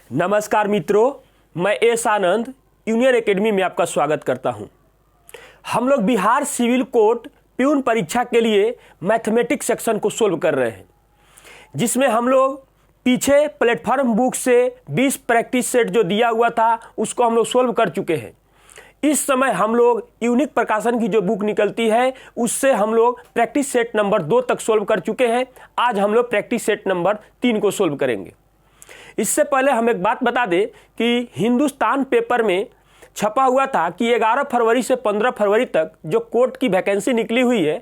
नमस्कार मित्रों, मैं एस आनंद यूनियन एकेडमी में आपका स्वागत करता हूं। हम लोग बिहार सिविल कोर्ट प्यून परीक्षा के लिए मैथमेटिक्स सेक्शन को सोल्व कर रहे हैं, जिसमें हम लोग पीछे प्लेटफॉर्म बुक से 20 प्रैक्टिस सेट जो दिया हुआ था उसको हम लोग सोल्व कर चुके हैं। इस समय हम लोग यूनिक प्रकाशन की जो बुक निकलती है उससे हम लोग प्रैक्टिस सेट नंबर 2 तक सोल्व कर चुके हैं। आज हम लोग प्रैक्टिस सेट नंबर 3 को सोल्व करेंगे। इससे पहले हम एक बात बता दें कि हिंदुस्तान पेपर में छपा हुआ था कि 11 फरवरी से 15 फरवरी तक जो कोर्ट की वैकेंसी निकली हुई है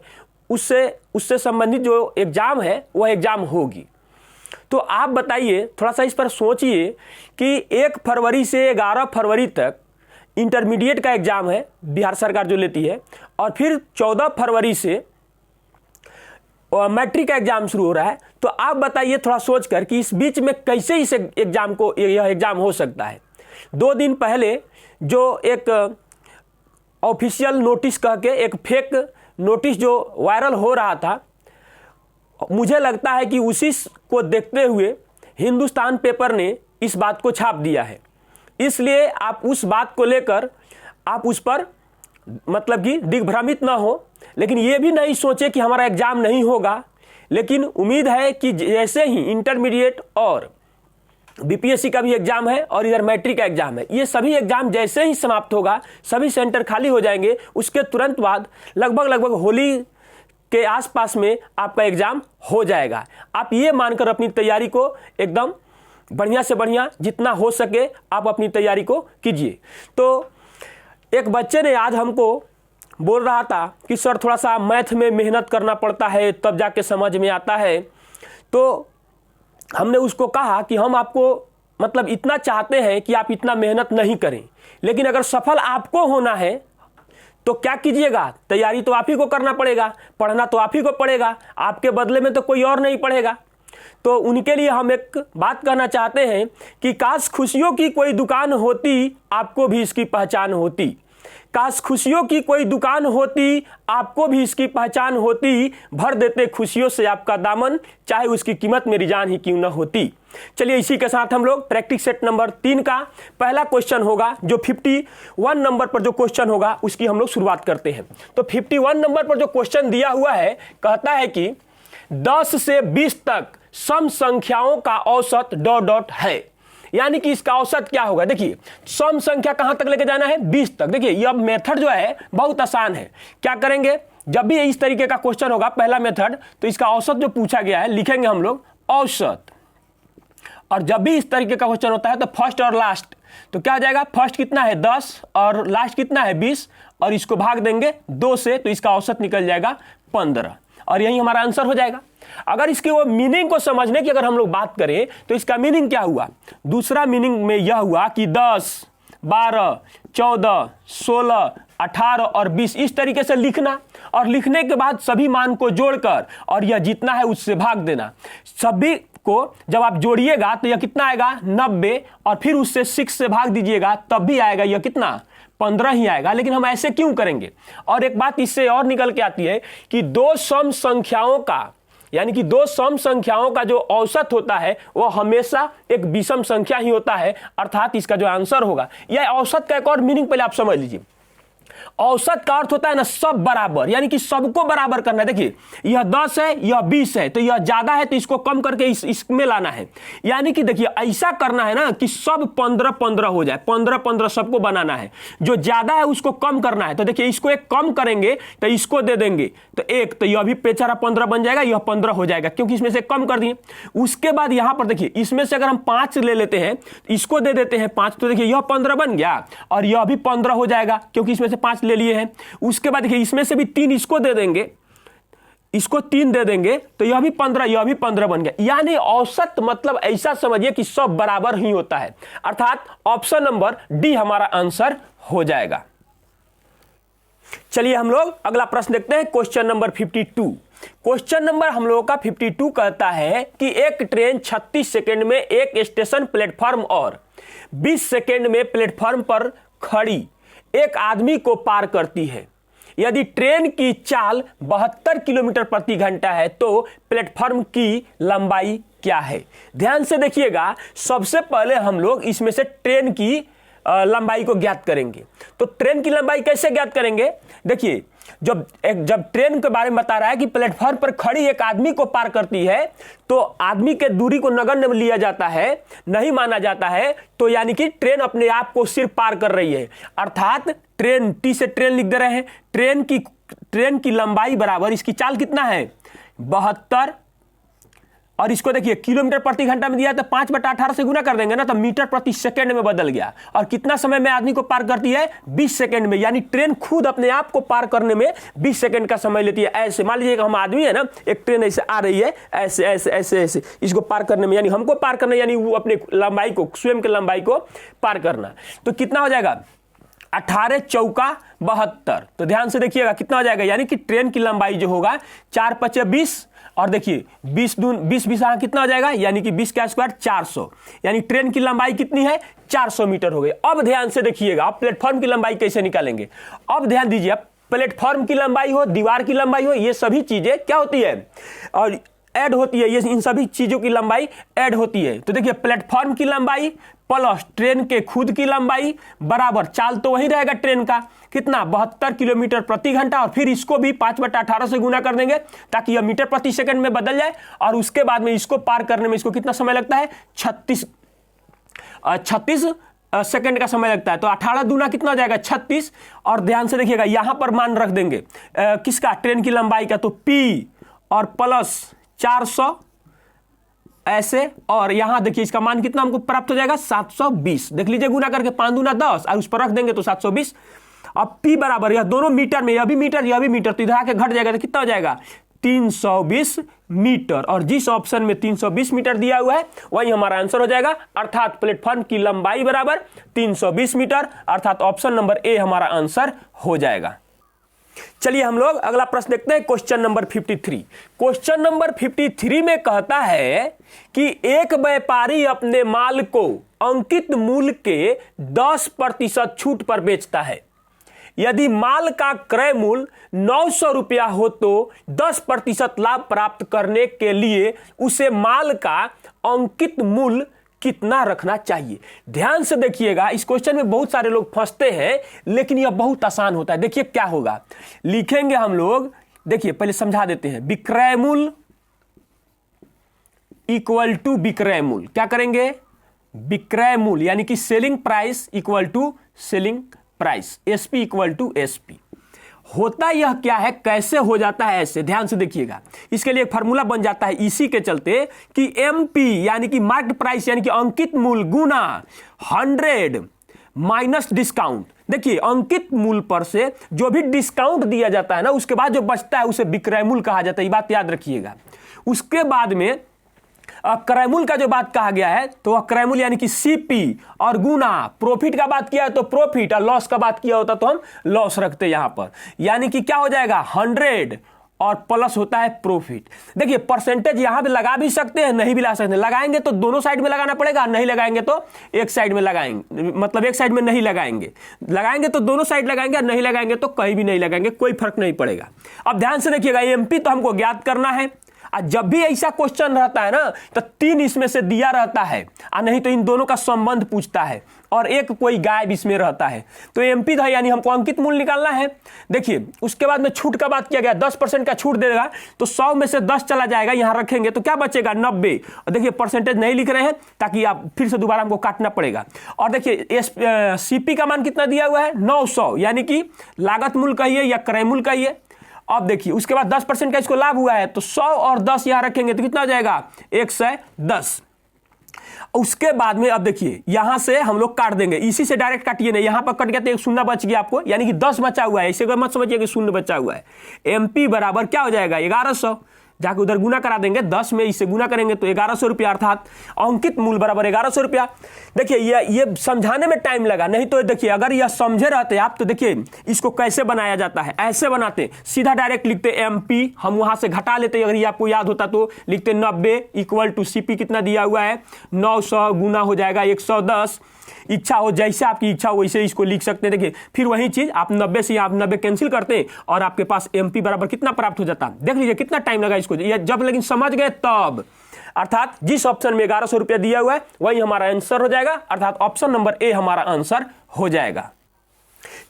उससे संबंधित जो एग्ज़ाम है वह एग्ज़ाम होगी। तो आप बताइए, थोड़ा सा इस पर सोचिए कि 1 फरवरी से 11 फरवरी तक इंटरमीडिएट का एग्ज़ाम है, बिहार सरकार जो लेती है, और फिर 14 फरवरी से मैट्रिक का एग्जाम शुरू हो रहा है। तो आप बताइए थोड़ा सोचकर कि इस बीच में कैसे इस एग्जाम को यह एग्जाम हो सकता है। 2 दिन पहले जो एक ऑफिशियल नोटिस कह के एक फेक नोटिस जो वायरल हो रहा था, मुझे लगता है कि उसी को देखते हुए हिंदुस्तान पेपर ने इस बात को छाप दिया है। इसलिए आप उस बात को लेकर आप उस पर मतलब कि दिग्भ्रमित ना हो, लेकिन ये भी नहीं सोचे कि हमारा एग्ज़ाम नहीं होगा। लेकिन उम्मीद है कि जैसे ही इंटरमीडिएट और बीपीएससी का भी एग्ज़ाम है और इधर मैट्रिक का एग्ज़ाम है, ये सभी एग्ज़ाम जैसे ही समाप्त होगा, सभी सेंटर खाली हो जाएंगे, उसके तुरंत बाद लगभग होली के आसपास में आपका एग्ज़ाम हो जाएगा। आप ये मानकर अपनी तैयारी को एकदम बढ़िया से बढ़िया जितना हो सके आप अपनी तैयारी को कीजिए। तो एक बच्चे ने आज हमको बोल रहा था कि सर थोड़ा सा मैथ में मेहनत करना पड़ता है तब जाके समझ में आता है। तो हमने उसको कहा कि हम आपको मतलब इतना चाहते हैं कि आप इतना मेहनत नहीं करें, लेकिन अगर सफल आपको होना है तो क्या कीजिएगा, तैयारी तो आप ही को करना पड़ेगा, पढ़ना तो आप ही को पड़ेगा, आपके बदले में तो कोई और नहीं पढ़ेगा। तो उनके लिए हम एक बात कहना चाहते हैं कि काश खुशियों की कोई दुकान होती, आपको भी इसकी पहचान होती। काश खुशियों की कोई दुकान होती, आपको भी इसकी पहचान होती। भर देते खुशियों से आपका दामन, चाहे उसकी कीमत मेरी जान ही क्यों न होती। चलिए इसी के साथ हम लोग प्रैक्टिस सेट नंबर 3 का पहला क्वेश्चन होगा, जो 51 नंबर पर जो क्वेश्चन होगा उसकी हम लोग शुरुआत करते हैं। तो 51 नंबर पर जो क्वेश्चन दिया हुआ है, कहता है कि 10 से 20 तक सम संख्याओं का औसत ... है। यानी कि इसका औसत क्या होगा। देखिए सम संख्या कहां तक लेके जाना है, 20 तक। देखिए यह मेथड जो है बहुत आसान है। क्या करेंगे, जब भी इस तरीके का क्वेश्चन होगा पहला मेथड, तो इसका औसत जो पूछा गया है लिखेंगे हम लोग औसत। और जब भी इस तरीके का क्वेश्चन होता है तो फर्स्ट और लास्ट, तो क्या आ जाएगा, फर्स्ट कितना है 10 और लास्ट कितना है 20, और इसको भाग देंगे 2 से, तो इसका औसत निकल जाएगा 15, और यही हमारा आंसर हो जाएगा। अगर इसके वो मीनिंग को समझने की अगर हम लोग बात करें तो इसका मीनिंग क्या हुआ, दूसरा मीनिंग में यह हुआ कि 10, 12, 14, 16, 18 और 20 इस तरीके से लिखना, और लिखने के बाद सभी मान को जोड़कर और यह जितना है उससे भाग देना। सभी को जब आप जोड़िएगा तो यह कितना आएगा 90, और फिर उससे 6 से भाग दीजिएगा तब भी आएगा यह कितना 15 ही आएगा। लेकिन हम ऐसे क्यों करेंगे। और एक बात इससे और निकल के आती है कि 2 सम संख्याओं का, यानी कि 2 सम संख्याओं का जो औसत होता है वो हमेशा एक विषम संख्या ही होता है, अर्थात इसका जो आंसर होगा, यह औसत का एक और मीनिंग पहले आप समझ लीजिए। औसत का अर्थ होता है ना सब बराबर, यानी कि सबको बराबर करना है। देखिए यह 10 है, यह 20 है, तो यह ज्यादा है तो इसको कम करके इसमें लाना है। यानी कि देखिए ऐसा करना है ना कि सब 15-15 हो जाए, 15-15 सबको बनाना है। जो ज्यादा है उसको कम करना है। तो देखिए इसको एक कम करेंगे तो इसको दे देंगे तो 1, तो यह भी बेचारा 15 बन जाएगा, यह 15 हो जाएगा क्योंकि इसमें से कम कर दिए। उसके बाद यहां पर देखिए इसमें से अगर हम 5 ले लेते हैं, इसको दे देते हैं 5, तो देखिए यह 15 बन गया और यह भी 15 हो जाएगा क्योंकि इसमें से 5 ले लिए हैं। उसके बाद देखिए इसमें से भी 3 इसको दे देंगे, इसको 3 दे देंगे, तो यह भी 15, यह भी 15 बन गया। यानी औसत मतलब ऐसा समझिए कि सब बराबर ही होता है, अर्थात ऑप्शन नंबर डी हमारा आंसर हो जाएगा। चलिए हम लोग अगला प्रश्न देखते हैं, क्वेश्चन नंबर 52। क्वेश्चन नंबर हम लोगों का 52 कहता है कि एक ट्रेन 36 सेकंड में एक स्टेशन प्लेटफॉर्म और 20 सेकंड में प्लेटफॉर्म पर खड़ी एक आदमी को पार करती है। यदि ट्रेन की चाल 72 किलोमीटर प्रति घंटा है तो प्लेटफॉर्म की लंबाई क्या है। ध्यान से देखिएगा, सबसे पहले हम लोग इसमें से ट्रेन की लंबाई को ज्ञात करेंगे। तो ट्रेन की लंबाई कैसे ज्ञात करेंगे? देखिए, जब ट्रेन के बारे में बता रहा है कि प्लेटफॉर्म पर खड़ी एक आदमी को पार करती है, तो आदमी के दूरी को नगण्य लिया जाता है, नहीं माना जाता है। तो यानी कि ट्रेन अपने आप को सिर्फ पार कर रही है, अर्थात ट्रेन, टी से ट्रेन लिख दे रहे हैं। ट्रेन की लंबाई बराबर, इसकी चाल कितना है 72, और इसको देखिए किलोमीटर प्रति घंटा में दिया है, तो 5/18 से गुना कर देंगे ना, तो मीटर प्रति सेकंड में बदल गया। और कितना समय में आदमी को पार करती है? 20 सेकंड में। यानी ट्रेन खुद अपने आप को पार करने में 20 सेकंड का समय लेती है। ऐसे मान लीजिए हम आदमी है ना, एक ट्रेन ऐसे आ रही है, ऐसे ऐसे ऐसे ऐसे, इसको पार करने में, यानी हमको पार करना, यानी वो अपने लंबाई को, स्वयं की लंबाई को पार करना। तो कितना हो जाएगा? 18 चौका 72। तो ध्यान से देखिएगा कितना हो जाएगा, यानी कि ट्रेन की लंबाई जो होगा 4×5 = 20, और देखिए 20 कितना हो जाएगा, यानी कि 20 का स्क्वायर 400, यानी ट्रेन की लंबाई कितनी है? 400 मीटर हो गई। अब ध्यान से देखिएगा, अब प्लेटफॉर्म की लंबाई कैसे निकालेंगे। अब ध्यान दीजिए, प्लेटफॉर्म की लंबाई हो, दीवार की लंबाई हो, ये सभी चीजें क्या होती है और ऐड होती है, ये इन सभी चीजों की लंबाई ऐड होती है। तो देखिए, प्लेटफॉर्म की लंबाई प्लस ट्रेन के खुद की लंबाई बराबर, चाल तो वही रहेगा ट्रेन का, कितना 72 किलोमीटर प्रति घंटा, और फिर इसको भी 5/18 से गुना कर देंगे ताकि यह मीटर प्रति सेकंड में बदल जाए। और उसके बाद में इसको पार करने में इसको कितना समय लगता है? 36 सेकंड का समय लगता है। तो 18 दूना कितना हो जाएगा? 36। और ध्यान से देखिएगा, यहां पर मान रख देंगे किसका? ट्रेन की लंबाई का। तो P और प्लस 400 ऐसे, और यहां देखिए इसका मान कितना हमको प्राप्त हो जाएगा? 720। देख लीजिए, गुना करके 5 दूना 10, और उस पर रख देंगे तो 720। अब P बराबर, यह दोनों मीटर में, यह भी मीटर यह भी मीटर, तो इधर आके घट जाएगा, तो कितना हो जाएगा? 320 मीटर। और जिस ऑप्शन में 320 मीटर दिया हुआ है वही हमारा आंसर हो जाएगा, अर्थात प्लेटफॉर्म की लंबाई बराबर 320 मीटर, अर्थात ऑप्शन नंबर ए हमारा आंसर हो जाएगा। चलिए हम लोग अगला प्रश्न देखते हैं, क्वेश्चन नंबर 53। क्वेश्चन नंबर 53 में कहता है कि एक व्यापारी अपने माल को अंकित मूल्य के 10% छूट पर बेचता है। यदि माल का क्रय मूल्य 900 रुपया हो तो 10% लाभ प्राप्त करने के लिए उसे माल का अंकित मूल्य कितना रखना चाहिए। ध्यान से देखिएगा, इस क्वेश्चन में बहुत सारे लोग फंसते हैं, लेकिन यह बहुत आसान होता है। देखिए क्या होगा, लिखेंगे हम लोग, देखिए पहले समझा देते हैं। विक्रय मूल्य इक्वल टू विक्रय मूल्य, क्या करेंगे? विक्रय मूल्य यानी कि selling price equal to selling price, SP equal to SP. होता यह क्या है, कैसे हो जाता है ऐसे, ध्यान से देखिएगा। इसके लिए एक फार्मूला बन जाता है इसी के चलते कि एमपी यानी कि मार्केट प्राइस यानी कि अंकित मूल्य गुना 100 माइनस डिस्काउंट। देखिए, अंकित मूल्य पर से जो भी डिस्काउंट दिया जाता है ना, उसके बाद जो बचता है उसे विक्रय मूल्य कहा जाता है, ये बात याद रखिएगा। उसके बाद में क्रय मूल्य का जो बात कहा गया है, तो क्रय मूल्य यानी कि सीपी, और गुना प्रॉफिट का बात किया है तो प्रॉफिट, और लॉस का बात किया होता तो हम लॉस रखते यहां पर। यानी कि क्या हो जाएगा? 100 और प्लस होता है प्रॉफिट। देखिए, परसेंटेज यहां पे लगा भी सकते हैं, नहीं भी लगा सकते हैं। लगाएंगे तो दोनों साइड में लगाना पड़ेगा, नहीं लगाएंगे तो एक साइड में लगाएंगे, मतलब एक साइड में नहीं लगाएंगे। लगाएंगे तो दोनों साइड लगाएंगे, और नहीं लगाएंगे तो कहीं भी नहीं लगाएंगे, कोई फर्क नहीं पड़ेगा। अब ध्यान से देखिएगा, एमपी तो हमको ज्ञात करना है। जब भी ऐसा क्वेश्चन रहता है ना, तो 3 इसमें से दिया रहता है, और नहीं तो इन दोनों का संबंध पूछता है, और एक कोई गायब इसमें रहता है। तो एमपी था, यानी हमको अंकित मूल्य निकालना है। देखिए, उसके बाद में छूट का बात किया गया, 10% का छूट देगा, तो 100 में से 10 चला जाएगा, यहां रखेंगे तो क्या बचेगा? 90। और देखिए, परसेंटेज नहीं लिख रहे हैं ताकि आप फिर से दोबारा हमको काटना पड़ेगा। और देखिए, सीपी का मान कितना दिया हुआ है? 900, यानी कि लागत मूल्य कहिए या क्रय मूल्य कहिए। अब देखिए, उसके बाद 10% का इसको लाभ हुआ है, तो 100 और 10 यहां रखेंगे तो कितना हो जाएगा? 110। उसके बाद में अब देखिए, यहां से हम लोग काट देंगे, इसी से डायरेक्ट काटिए नहीं, यहां पर कट गया तो एक शून्य बच गया आपको, यानी कि 10 बचा हुआ है, इसे मत समझिए कि शून्य बचा हुआ है। एमपी बराबर क्या हो जाएगा? 1100। जाके उधर गुना करा देंगे, 10 में इसे गुना करेंगे तो 1100 रुपया, अर्थात अंकित मूल्य बराबर 1100 रुपया। देखिए, ये समझाने में टाइम लगा, नहीं तो देखिए अगर यह समझे रहते आप तो देखिए इसको कैसे बनाया जाता है। ऐसे बनाते, सीधा डायरेक्ट लिखते एमपी, हम वहां से घटा लेते, अगर ये आपको याद होता तो लिखते 90 इक्वल टू सीपी कितना दिया हुआ है? 900 गुना हो जाएगा 110। इच्छा हो, जैसे आपकी इच्छा हो वैसे इसको लिख सकते हैं। देखिए, फिर वही चीज आप 90 से आप 90 कैंसिल करते हैं, और आपके पास एमपी बराबर कितना प्राप्त हो जाता है। देख लीजिए कितना टाइम लगा इसको, जब लेकिन समझ गए तब। अर्थात जिस ऑप्शन में 1100 रुपया दिया हुआ है वही हमारा आंसर हो जाएगा, अर्थात ऑप्शन नंबर ए हमारा आंसर हो जाएगा।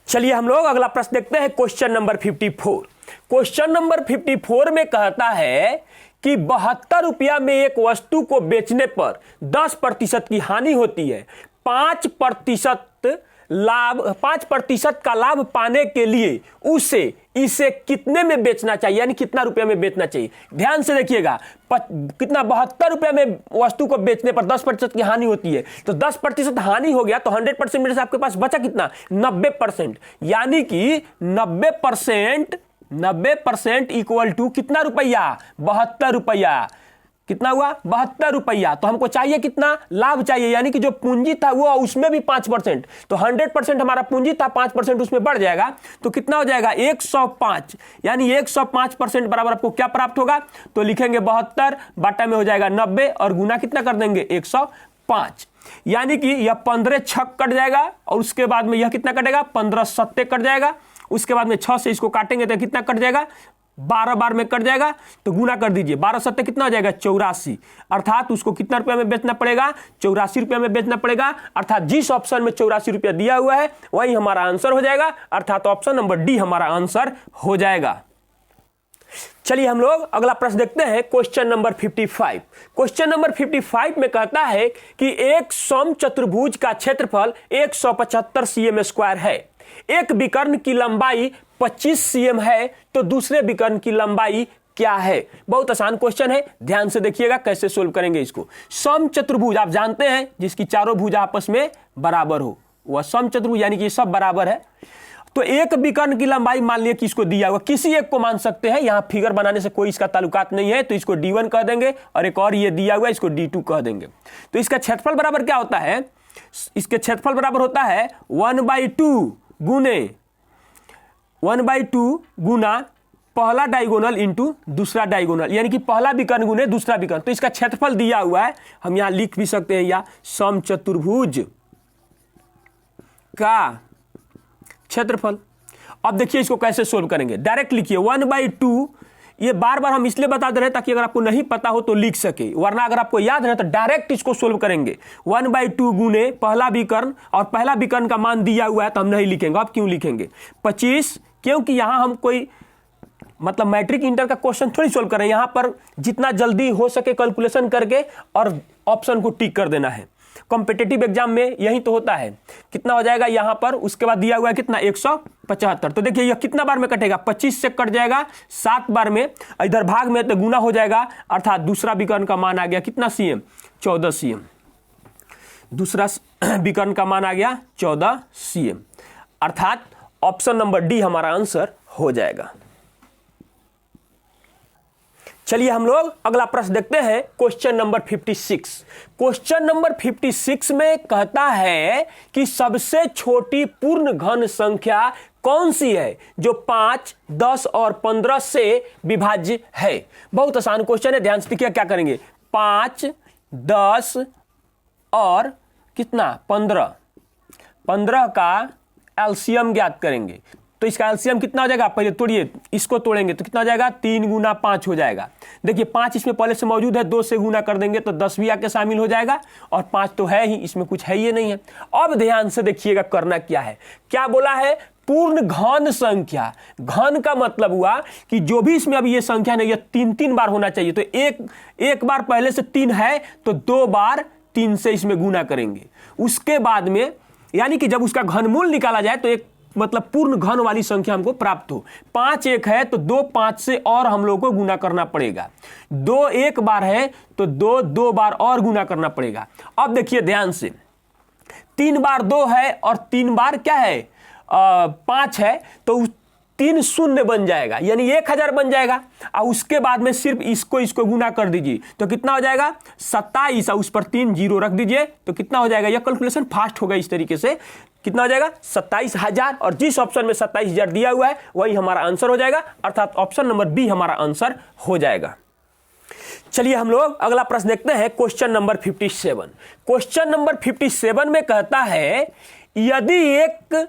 चलिए हम लोग अगला प्रश्न देखते हैं, क्वेश्चन नंबर 54। क्वेश्चन नंबर 54 में कहता है कि 72 रुपया में एक वस्तु को बेचने पर 10% की हानि होती है, 5% का लाभ पाने के लिए इसे कितने में बेचना चाहिए, यानी कितना रुपया में बेचना चाहिए। ध्यान से देखिएगा, कितना 72 रुपया में वस्तु को बेचने पर 10% की हानि होती है, तो 10% हानि हो गया तो 100% में से आपके पास बचा कितना, 90%, यानी कि 90% इक्वल टू कितना रुपया, 72 रुपया। कितना हुआ, 72 रुपया। तो हमको चाहिए कितना, लाभ चाहिए, यानी कि जो पूंजी था वो उसमें भी 5%, तो 100% हमारा पूंजी था, 5% उसमें बढ़ जाएगा, तो कितना हो जाएगा 105, यानी 105% बराबर आपको क्या प्राप्त होगा, तो लिखेंगे 72 बाटा में हो जाएगा 90 और गुना कितना कर देंगे 105, यानी कि यह 15 छक कट जाएगा और उसके बाद में यह कितना कटेगा 15 सत्ते कट जाएगा, उसके बाद में 6 से इसको काटेंगे तो कितना कट जाएगा 12 बार में कट जाएगा, तो गुना कर दीजिए, 12 सत्ते कितना हो जाएगा 84, अर्थात उसको कितना रुपया में बेचना पड़ेगा 84 रुपया में बेचना पड़ेगा, अर्थात जिस ऑप्शन में 84 रुपया दिया हुआ है वही हमारा आंसर हो जाएगा, अर्थात ऑप्शन नंबर डी हमारा आंसर हो जाएगा। चलिए हम लोग अगला प्रश्न देखते हैं, क्वेश्चन नंबर 55। क्वेश्चन नंबर 55 में कहता है कि एक समचतुर्भुज का क्षेत्रफल 175 cm स्क्वायर है, एक विकर्ण की लंबाई 25 cm है, तो दूसरे विकर्ण की लंबाई क्या है। बहुत आसान क्वेश्चन है, ध्यान से देखिएगा कैसे सोल्व करेंगे इसको। समचतुर्भुज आप जानते हैं जिसकी चारों भुजा आपस में बराबर हो, वह समचतुर्भुज, यानी कि सब बराबर है। तो एक विकर्ण की लंबाई मान लिया कि इसको दिया हुआ, किसी एक को मान सकते हैं, यहां फिगर बनाने से कोई इसका ताल्लुकात नहीं है, तो इसको D1 कह देंगे और एक और ये दिया हुआ इसको D2 कह देंगे। तो इसका क्षेत्रफल बराबर क्या होता है, इसके क्षेत्रफल बराबर होता है 1/2 गुना पहला डायगोनल इंटू दूसरा डायगोनल, यानी कि पहला विकर्ण गुने दूसरा विकर्ण। तो इसका क्षेत्रफल दिया हुआ है, हम यहां लिख भी सकते हैं, या समचतुर्भुज का क्षेत्रफल। अब देखिए इसको कैसे सोल्व करेंगे, डायरेक्ट लिखिए 1/2, ये बार बार हम इसलिए बता दे रहे हैं ताकि अगर आपको नहीं पता हो तो लिख सके, वरना अगर आपको याद रहे तो डायरेक्ट इसको सोल्व करेंगे। 1/2 गुने पहला विकर्ण, और पहला विकर्ण का मान दिया हुआ है तो हम नहीं लिखेंगे। अब क्यों लिखेंगे 25, क्योंकि यहां हम कोई मतलब मैट्रिक इंटर का क्वेश्चन थोड़ी सोल्व कर रहे हैं, यहां पर जितना जल्दी हो सके कैलकुलेशन करके और ऑप्शन को टिक कर देना है। कॉम्पिटिटिव एग्जाम में यही तो होता है। कितना हो जाएगा यहां पर, उसके बाद दिया हुआ है कितना 175, तो देखिए यह कितना बार में कटेगा 25 से कट जाएगा 7 बार में, इधर भाग में तो गुना हो जाएगा, अर्थात दूसरा विकर्ण का मान आ गया कितना cm 14 cm, दूसरा विकर्ण का मान आ गया 14 cm, अर्थात ऑप्शन नंबर डी हमारा आंसर हो जाएगा। चलिए हम लोग अगला प्रश्न देखते हैं, क्वेश्चन नंबर 56। क्वेश्चन नंबर 56 में कहता है कि सबसे छोटी पूर्ण घन संख्या कौन सी है जो 5, 10 और 15 से विभाज्य है। बहुत आसान क्वेश्चन है, ध्यान से देखिए क्या करेंगे, 5, 10 और कितना 15 का एलसीएम ज्ञात करेंगे। तो इसका एलसीएम कितना हो जाएगा, पहले तोड़िए, इसको तोड़ेंगे तो कितना हो जाएगा 3 गुना 5 हो जाएगा। देखिए 5 इसमें पहले से मौजूद है, 2 से गुना कर देंगे तो 10 भी आके शामिल हो जाएगा, और 5 तो है ही, इसमें कुछ है ही नहीं है। अब ध्यान से देखिएगा करना क्या है, क्या बोला है, पूर्ण घन संख्या। घन का मतलब हुआ कि जो भी इसमें अभी ये संख्या नहीं, ये 3 बार होना चाहिए, तो एक बार पहले से 3 है तो 2 बार 3 से इसमें गुना करेंगे। उसके बाद में यानी कि जब उसका घनमूल निकाला जाए तो एक मतलब पूर्ण घन वाली संख्या हमको प्राप्त हो। 5 एक है तो 2 5 से और हम लोग को गुना करना पड़ेगा। 2 एक बार है तो 2 बार और गुना करना पड़ेगा। अब देखिए ध्यान से, 3 बार 2 है और 3 बार क्या है 5 है, तो 3 शून्य बन जाएगा, यानी 1000 बन जाएगा। और उसके बाद में सिर्फ इसको गुना कर दीजिए तो कितना हो जाएगा 27, और उस पर 3 जीरो रख दीजिए तो कितना हो जाएगा, यह कैलकुलेशन फास्ट होगा इस तरीके से, कितना हो जाएगा 27000, और जिस ऑप्शन में 27000 दिया हुआ है वही हमारा आंसर हो जाएगा, अर्थात ऑप्शन नंबर बी हमारा आंसर हो जाएगा। चलिए हम लोग अगला प्रश्न देखते हैं, क्वेश्चन नंबर 57। क्वेश्चन नंबर 57 में कहता है, यदि एक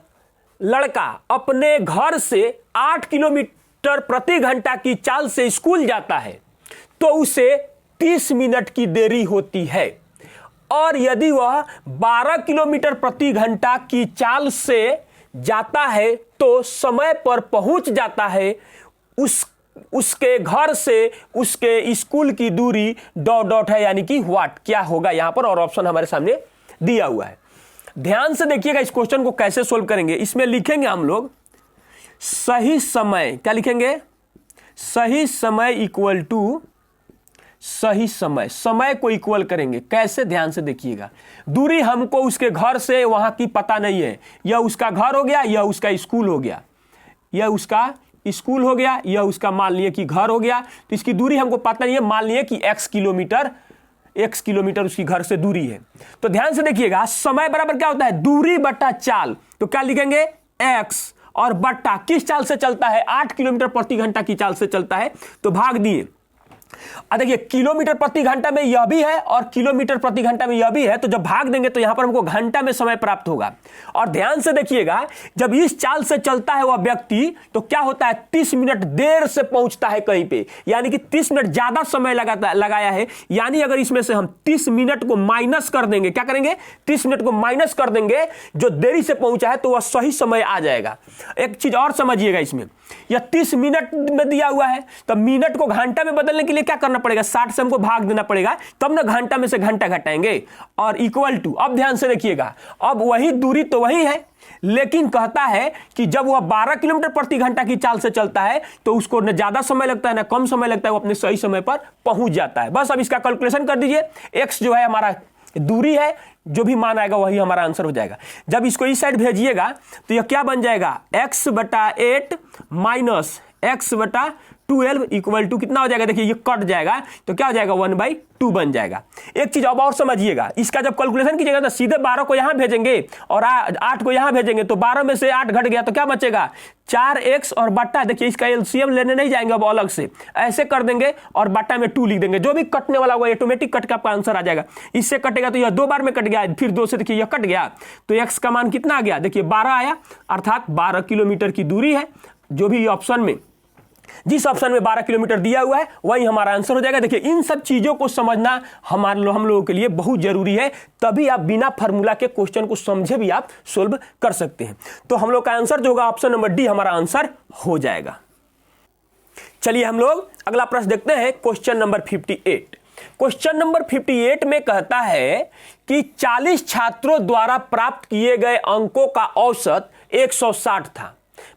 लड़का अपने घर से 8 किलोमीटर प्रति घंटा की चाल से स्कूल जाता है तो उसे 30 मिनट की देरी होती है, और यदि वह 12 किलोमीटर प्रति घंटा की चाल से जाता है तो समय पर पहुंच जाता है। उसके घर से उसके स्कूल की दूरी ... है, यानी कि व्हाट, क्या होगा यहां पर, और ऑप्शन हमारे सामने दिया हुआ है। ध्यान से देखिएगा इस क्वेश्चन को कैसे सोल्व करेंगे। इसमें लिखेंगे हम लोग सही समय, क्या लिखेंगे, सही समय इक्वल टू सही समय, समय को इक्वल करेंगे। कैसे, ध्यान से देखिएगा। दूरी हमको उसके घर से वहां की पता नहीं है, यह उसका घर हो गया, यह उसका स्कूल हो गया, यह उसका स्कूल हो गया, यह उसका मान लिए कि घर हो गया। तो इसकी दूरी हमको पता नहीं है, मान लिए कि x किलोमीटर उसकी घर से दूरी है। तो ध्यान से देखिएगा, समय बराबर क्या होता है, दूरी बटा चाल। तो क्या लिखेंगे, x, और बट्टा किस चाल से चलता है, 8 किलोमीटर प्रति घंटा की चाल से चलता है, तो भाग दिए। देखिए किलोमीटर प्रति घंटा में यह भी है और किलोमीटर प्रति घंटा में यह भी है, तो जब भाग देंगे तो यहां पर हमको घंटा में समय प्राप्त होगा। और ध्यान से देखिएगा, जब इस चाल से चलता है वह व्यक्ति तो क्या होता है, 30 मिनट देर से पहुंचता है कहीं पे, यानी कि 30 मिनट ज्यादा समय लगाया है। यानी अगर इसमें से हम 30 मिनट को माइनस कर देंगे, क्या करेंगे, 30 मिनट को माइनस कर देंगे जो देरी से पहुंचा है, तो वह सही समय आ जाएगा। एक चीज और समझिएगा, इसमें यह 30 मिनट में दिया हुआ है, तो मिनट को घंटा में बदलने के लिए क्या करना पड़ेगा, 60 से हमको भाग देना पड़ेगा, तब ना घंटा में से घंटा घटाएंगे, और इक्वल टू। अब ध्यान से देखिएगा, अब वही दूरी तो वही है, लेकिन कहता है कि जब वह 12 किलोमीटर प्रति घंटा की चाल से चलता है तो उसको न ज्यादा समय लगता है ना कम समय लगता है, वो अपने सही समय पर पहुंच जाता है। बस अब इसका कैलकुलेशन कर दीजिए। एक्स जो है हमारा दूरी है, जो भी मान आएगा वही हमारा आंसर हो जाएगा। जब इसको इस साइड भेजिएगा तो यह क्या बन जाएगा, x/8 minus x/12 equal to कितना हो जाएगा, देखिए ये कट जाएगा तो क्या हो जाएगा, 1/2 बन जाएगा। एक चीज अब और समझिएगा, इसका जब कैलकुलेशन कीजिएगा तो सीधे 12 को यहां भेजेंगे और 8 को यहां भेजेंगे, तो 12 में से 8 घट गया तो क्या बचेगा, 4x और बट्टा। देखिए इसका एलसीएम लेने नहीं जाएंगे अब अलग से, ऐसे कर देंगे और बट्टा में 2 लिख देंगे। जो भी कटने वाला हुआ ऑटोमेटिक कट के आपका आंसर आ जाएगा। इससे कटेगा तो यह 2 बार में कट गया, फिर 2 से देखिए यह कट गया, तो x का मान कितना आ गया, देखिए 12 आया, अर्थात 12 किलोमीटर की दूरी है। जो भी ऑप्शन में, जिस ऑप्शन में 12 किलोमीटर दिया हुआ है वही हमारा आंसर हो जाएगा। देखिए इन सब चीजों को समझना हम लोगों के लिए बहुत जरूरी है, तभी आप बिना फार्मूला के क्वेश्चन को समझे भी आप सोल्व कर सकते हैं। तो हम लोग का आंसर जो होगा ऑप्शन नंबर डी हमारा आंसर हो जाएगा। चलिए हम लोग अगला प्रश्न देखते हैं, क्वेश्चन नंबर 58। क्वेश्चन नंबर 58 में कहता है कि 40 छात्रों द्वारा प्राप्त किए गए अंकों का औसत 160 था।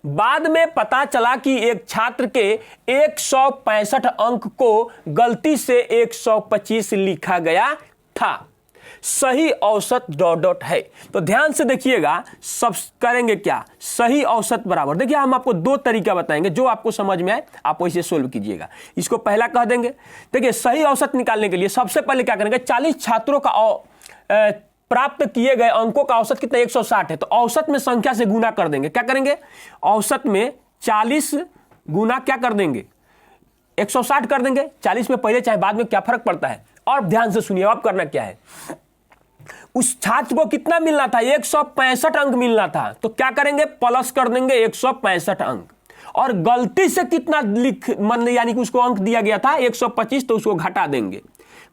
बाद में पता चला कि एक छात्र के 165 अंक को गलती से 125 लिखा गया था। सही औसत ... है। तो ध्यान से देखिएगा, सब करेंगे क्या, सही औसत बराबर, देखिए हम आपको 2 तरीका बताएंगे, जो आपको समझ में आए आप वैसे सोल्व कीजिएगा। इसको पहला कह देंगे, देखिए सही औसत निकालने के लिए सबसे पहले क्या करेंगे, 40 छात्रों का प्राप्त किए गए अंकों का औसत कितना, 160 है, तो औसत में संख्या से गुना कर देंगे। क्या करेंगे, औसत में 40 गुना क्या कर देंगे, 160 कर देंगे। 40 में पहले चाहे बाद में क्या फर्क पड़ता है। और ध्यान से सुनिए अब करना क्या है, उस छात्र को कितना मिलना था, 165 अंक मिलना था, तो क्या करेंगे, प्लस कर देंगे 165 अंक, और गलती से कितना यानी कि उसको अंक दिया गया था 125, तो उसको घटा देंगे।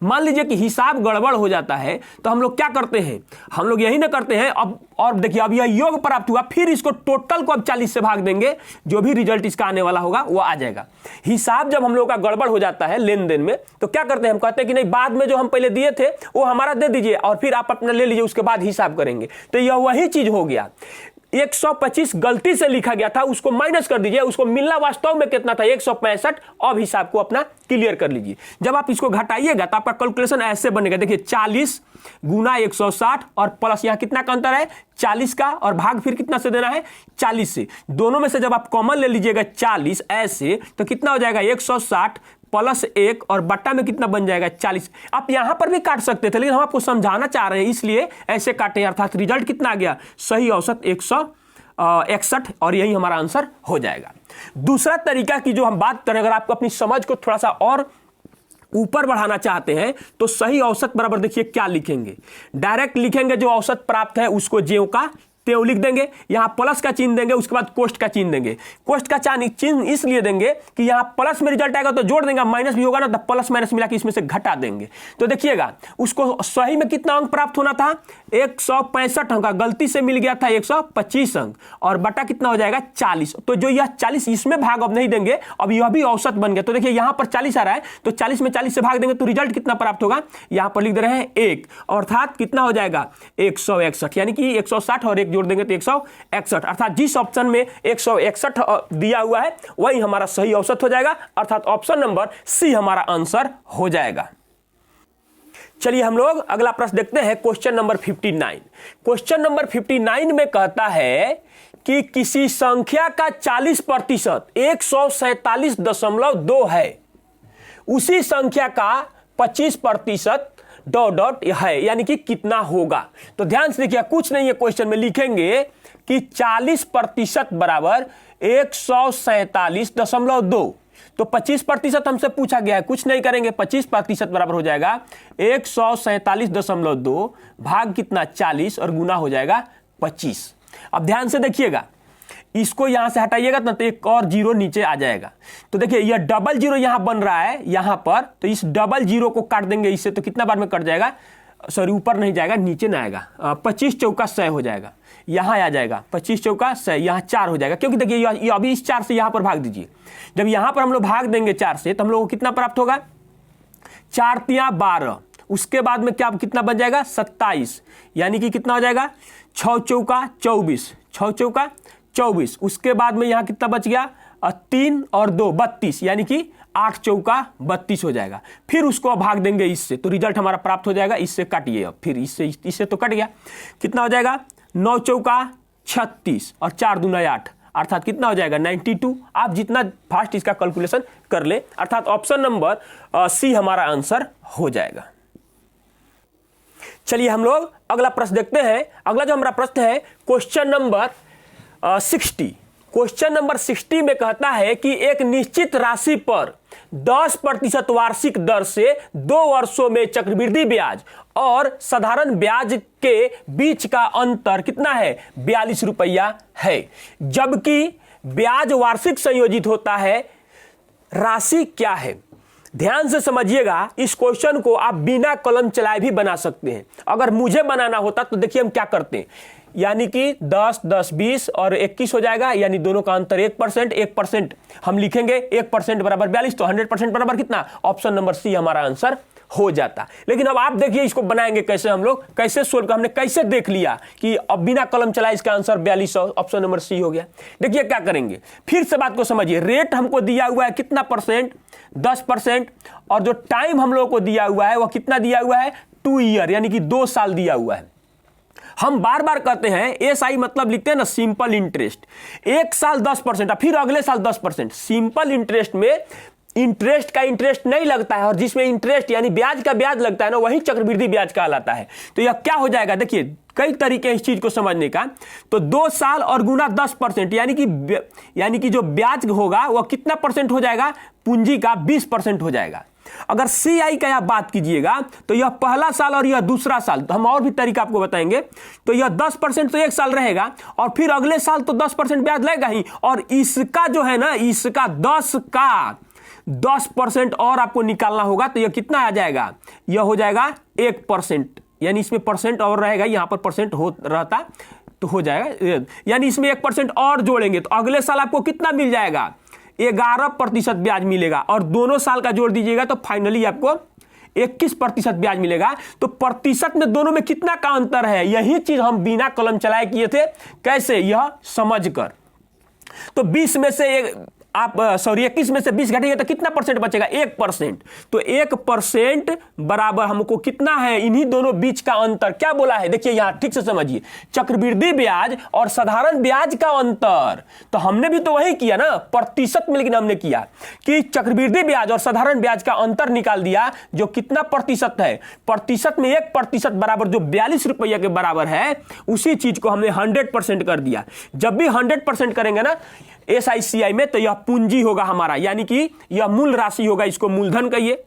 मान लीजिए कि हिसाब गड़बड़ हो जाता है तो हम लोग क्या करते हैं, हम लोग यही ना करते हैं अब, और देखिए अब यह योग प्राप्त हुआ, फिर इसको टोटल को अब 40 से भाग देंगे, जो भी रिजल्ट इसका आने वाला होगा वो आ जाएगा। हिसाब जब हम लोग का गड़बड़ हो जाता है लेन देन में, तो क्या करते हैं, हम कहते हैं कि नहीं बाद में जो हम पहले दिए थे वो हमारा दे दीजिए और फिर आप अपना ले लीजिए, उसके बाद हिसाब करेंगे। तो यह वही चीज हो गया, 125 गलती से लिखा गया था, उसको माइनस कर दीजिए, उसको मिलना वास्तव में कितना था, 165। अब हिसाब को अपना क्लियर कर लीजिए। जब आप इसको घटाइएगा तो आपका कैलकुलेशन ऐसे बनेगा, देखिए 40 गुना 160 और प्लस यहाँ कितना का अंतर है, 40 का, और भाग फिर कितना से देना है, 40 से। दोनों में से जब आप कॉमन ले लीजिएगा 40 ऐसे, तो कितना हो जाएगा, 160 प्लस 1 और बट्टा में कितना बन जाएगा, 40। आप यहां पर भी काट सकते थे, लेकिन हम आपको समझाना चाह रहे हैं इसलिए ऐसे काटे, अर्थात रिजल्ट कितना आ गया, सही औसत 161, और यही हमारा आंसर हो जाएगा। दूसरा तरीका की जो हम बात करें, अगर आपको अपनी समझ को थोड़ा सा और ऊपर बढ़ाना चाहते हैं तो सही औसत बराबर देखिए क्या लिखेंगे, डायरेक्ट लिखेंगे जो औसत प्राप्त है उसको ज्यों का त्यों लिख देंगे, यहाँ प्लस का चिन्ह देंगे, उसके बाद कोष्ट का चिन्ह देंगे। कोष्ट का चिन्ह इसलिए देंगे कि यहाँ प्लस में रिजल्ट आएगा तो जोड़ देंगे, माइनस भी होगा ना तो प्लस माइनस मिला के इसमें से घटा देंगे। तो देखिएगा उसको सही में कितना अंक प्राप्त होना था, 165 अंक, गलती से मिल गया था 125 अंक, और बटा कितना हो जाएगा 40। तो जो यह 40 इसमें भाग अब नहीं देंगे, अब यह भी औसत बन गया। तो देखिए यहाँ पर 40 आ रहा है तो 40 में 40 से भाग देंगे तो रिजल्ट कितना प्राप्त होगा, यहाँ पर लिख दे रहे हैं 1, अर्थात कितना हो जाएगा 161, यानी कि 160 और 1 जोड़ देंगे तो 161, अर्थात जिस ऑप्शन में 161 दिया हुआ है वही हमारा सही औसत हो जाएगा, अर्थात ऑप्शन नंबर सी हमारा आंसर हो जाएगा। चलिए हम लोग अगला प्रश्न देखते हैं, क्वेश्चन नंबर 59। क्वेश्चन नंबर 59 में कहता है कि किसी संख्या का 40% 147.2 है, उसी संख्या का 25% ... है, यानी कि कितना होगा। तो ध्यान से देखिए, कुछ नहीं है, क्वेश्चन में लिखेंगे कि 40% बराबर 147.2, तो 25% हमसे पूछा गया है, कुछ नहीं करेंगे, 25% बराबर हो जाएगा 147.2 भाग कितना 40 और गुना हो जाएगा 25। अब ध्यान से देखिएगा, इसको यहां से हटाइएगा तो एक और जीरो नीचे आ जाएगा। तो देखिए यह डबल जीरो यहां बन रहा है यहां पर, तो इस डबल जीरो को काट देंगे इससे, तो कितना बार में कट जाएगा, सॉरी ऊपर नहीं जाएगा नीचे ना आएगा, 25 चौका 100 हो जाएगा, यहां आ जाएगा 25 चौका 100, यहां 4 हो जाएगा, क्योंकि देखिए अभी इस 4 से यहां पर भाग दीजिए, जब यहां पर हम लोग भाग देंगे 4 से तो हम लोग को कितना प्राप्त होगा, 4 तिया 12, उसके बाद में क्या कितना बन जाएगा 27, यानी कि कितना हो जाएगा 6 चौका 24, 6 चौका 24, उसके बाद में यहां कितना बच गया 3 और 2 32, यानी कि 8 चौका 32 हो जाएगा। फिर उसको भाग देंगे इससे तो रिजल्ट हमारा प्राप्त हो जाएगा, इससे काटिए, अब फिर इससे तो कट गया, कितना हो जाएगा 9 चौका 36 और 4 दूना 8, अर्थात कितना हो जाएगा 92। आप जितना फास्ट इसका कैलकुलेशन कर ले, अर्थात ऑप्शन नंबर सी हमारा आंसर हो जाएगा। चलिए हम लोग अगला प्रश्न देखते हैं। अगला जो हमारा प्रश्न है क्वेश्चन नंबर 60। क्वेश्चन नंबर 60 में कहता है कि एक निश्चित राशि पर 10% वार्षिक दर से 2 वर्षों में चक्रवृद्धि ब्याज और साधारण ब्याज के बीच का अंतर कितना है, 42 रुपया है, जबकि ब्याज वार्षिक संयोजित होता है, राशि क्या है। ध्यान से समझिएगा, इस क्वेश्चन को आप बिना कलम चलाए भी बना सकते हैं। अगर मुझे बनाना होता तो देखिए हम क्या करते हैं, यानी कि 10, 10, 20 और 21 हो जाएगा, यानी दोनों का अंतर 1%, 1% हम लिखेंगे, 1% बराबर 42, तो 100% बराबर कितना, ऑप्शन नंबर सी हमारा आंसर हो जाता। लेकिन अब आप देखिए इसको बनाएंगे कैसे, हम लोग कैसे सोल्व कर, हमने कैसे देख लिया कि अब बिना कलम चलाए इसका आंसर 42, ऑप्शन नंबर सी हो गया। देखिए क्या करेंगे, फिर से बात को समझिए, रेट हमको दिया हुआ है कितना परसेंट, 10%, और जो टाइम हम लोगों को दिया हुआ है वह कितना दिया हुआ है, 2 ईयर, यानी कि 2 साल दिया हुआ है। हम बार बार कहते हैं एसआई मतलब लिखते हैं ना सिंपल इंटरेस्ट, 1 साल 10% फिर अगले साल 10%। सिंपल इंटरेस्ट में इंटरेस्ट का इंटरेस्ट नहीं लगता है, और जिसमें इंटरेस्ट यानी ब्याज का ब्याज लगता है ना, वही चक्रवृद्धि ब्याज कहलाता है। तो यह क्या हो जाएगा, देखिए कई तरीके हैं इस चीज को समझने का। तो 2 साल और गुना 10%, यानी कि जो ब्याज होगा वह कितना परसेंट हो जाएगा, पूंजी का 20% हो जाएगा। अगर सीआई का आप बात कीजिएगा तो यह पहला साल और यह दूसरा साल, तो हम और भी तरीका आपको बताएंगे। तो यह 10% तो 1 साल रहेगा, और फिर अगले साल तो 10% ब्याज लगेगा ही, और इसका जो है ना, इसका 10% और आपको निकालना होगा। तो यह कितना आ जाएगा, यह हो जाएगा 1%, यानी इसमें परसेंट और रहेगा, यहां पर परसेंट हो रहता तो हो जाएगा, यानी इसमें 1% और जोड़ेंगे तो अगले साल आपको कितना मिल जाएगा, 11% ब्याज मिलेगा, और दोनों साल का जोड़ दीजिएगा तो फाइनली आपको 21% ब्याज मिलेगा। तो प्रतिशत में दोनों में कितना का अंतर है, यही चीज हम बिना कलम चलाए किए थे। कैसे, यह समझकर। तो 20 में से आप 21 में से 20 घटेंगे तो कितना परसेंट बचेगा, 1%। तो 1% बराबर हमको कितना है, इन्हीं दोनों बीच का अंतर। क्या बोला है, देखिए यहां ठीक से समझिए, चक्रवृद्धि ब्याज और साधारण ब्याज का अंतर। तो हमने भी तो वही किया ना, प्रतिशत में, लेकिन हमने किया कि चक्रवृद्धि ब्याज और साधारण ब्याज का अंतर निकाल दिया, जो कितना प्रतिशत है, प्रतिशत में 1% बराबर जो 42 रुपया के बराबर है, उसी चीज को हमने 100% कर दिया। जब भी 100% करेंगे ना एसआईसीआई में, तो यह पूंजी होगा हमारा, यानी कि यह मूल राशि होगा, इसको मूलधन कहिए,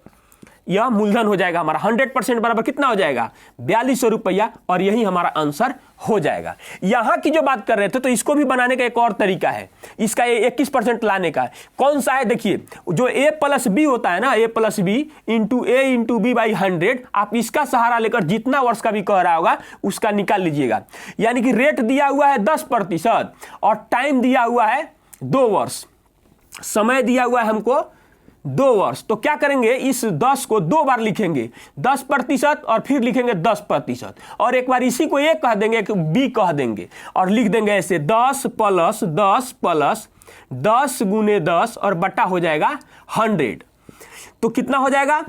यह मूलधन हो जाएगा हमारा। 100% बराबर कितना हो जाएगा 4200 रुपया, और यही हमारा आंसर हो जाएगा। यहां की जो बात कर रहे थे तो इसको भी बनाने का एक और तरीका है, इसका 21% लाने का। कौन सा है देखिए, जो a प्लस बी होता है ना, a plus B into A into B by 100, आप इसका सहारा लेकर जितना वर्ष का भी कह रहा होगा उसका निकाल लीजिएगा। यानी कि रेट दिया हुआ है 10% और टाइम दिया हुआ है 2 वर्ष, समय दिया हुआ है हमको 2 वर्ष। तो क्या करेंगे, इस 10 को 2 बार लिखेंगे, 10% और फिर लिखेंगे 10%, और एक बार इसी को ए कह देंगे, एक बी कह देंगे, और लिख देंगे ऐसे 10 प्लस 10 प्लस 10 गुने 10 और बटा हो जाएगा 100। तो कितना हो जाएगा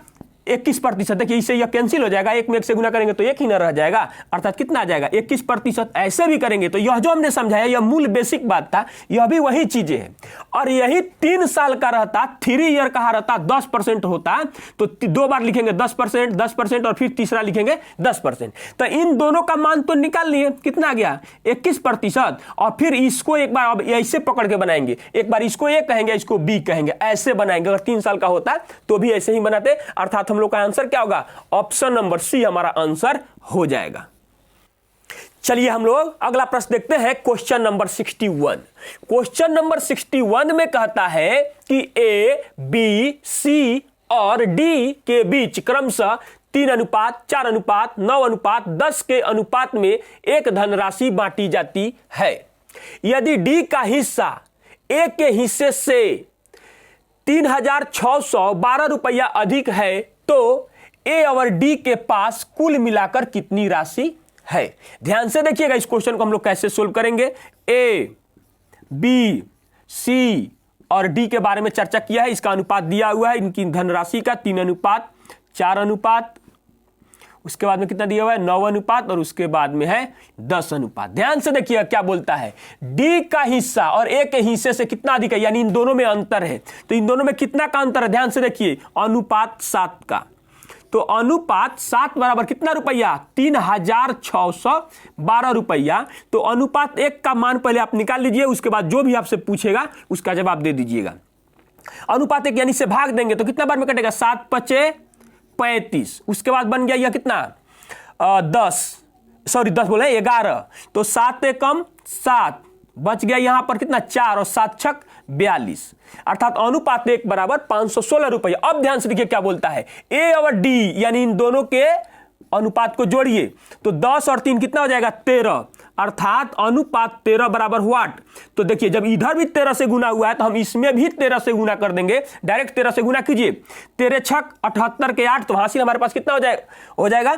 21%। देखिए इससे यह कैंसिल हो जाएगा, एक में एक से गुना करेंगे तो एक ही ना रह जाएगा, अर्थात कितना आ जाएगा 21%। ऐसे भी करेंगे तो यह जो हमने समझाया यह मूल बेसिक बात था, यह भी वही चीजें हैं। और यही 3 साल का रहता, 3 ईयर का रहता 10% होता, तो 2 बार लिखेंगे 10%, 10% और फिर तीसरा लिखेंगे 10%। तो इन दोनों का मान तो निकाल लिए, कितना आ गया 21%। और फिर इसको एक बार अब ऐसे पकड़ के बनाएंगे, एक बार इसको ए कहेंगे, इसको बी कहेंगे, ऐसे बनाएंगे। अगर 3 साल का होता तो भी ऐसे ही बनाते, अर्थात हम लोग का आंसर क्या होगा, ऑप्शन नंबर सी हमारा आंसर हो जाएगा। चलिए हम लोग अगला प्रश्न देखते हैं, क्वेश्चन नंबर 61। क्वेश्चन नंबर 61 में कहता है कि ए, बी, सी और डी के बीच क्रमशः 3:4, 4:9, 9:10 के अनुपात में एक धनराशि बांटी जाती है। यदि डी का हिस्सा ए के हिस्से से 3612 रुपया अधिक है तो ए और डी के पास कुल मिलाकर कितनी राशि है। ध्यान से देखिएगा, इस क्वेश्चन को हम लोग कैसे सोल्व करेंगे। ए, बी, सी और डी के बारे में चर्चा किया है, इसका अनुपात दिया हुआ है, इनकी धनराशि का 3:4, उसके बाद में कितना दिया हुआ है 9 और उसके बाद में है 10। ध्यान से देखिए क्या बोलता है, डी का हिस्सा और ए के हिस्से से कितना अधिक है, यानी इन दोनों में अंतर है। तो इन दोनों में कितना का अंतर है, ध्यान से देखिए, अनुपात 7 का। तो अनुपात 7 बराबर कितना रुपया 3612 रुपया। तो अनुपात 1 का मान पहले आप निकाल लीजिए, उसके बाद जो भी आपसे पूछेगा उसका जवाब दे दीजिएगा। अनुपात 1 यानी से भाग देंगे तो कितना बार में कटेगा 7 × 5 = 35। उसके बाद बन गया यह कितना 10 बोले 11। तो 7 एकम 7 बच गया, यहां पर कितना 4 और 7 × 6 = 42, अर्थात अनुपात 1 बराबर 516 रुपया। अब ध्यान से देखिए क्या बोलता है, ए और डी यानी इन दोनों के अनुपात को जोड़िए तो 10 और 3 कितना हो जाएगा 13, अर्थात अनुपात 13 बराबर व्हाट। तो देखिए जब इधर भी 13 से गुना हुआ है तो हम इसमें भी 13 से गुना कर देंगे, डायरेक्ट 13 से गुना कीजिए, 13 × 6 = 78 के 8, तो हासिल हमारे पास कितना हो जाएगा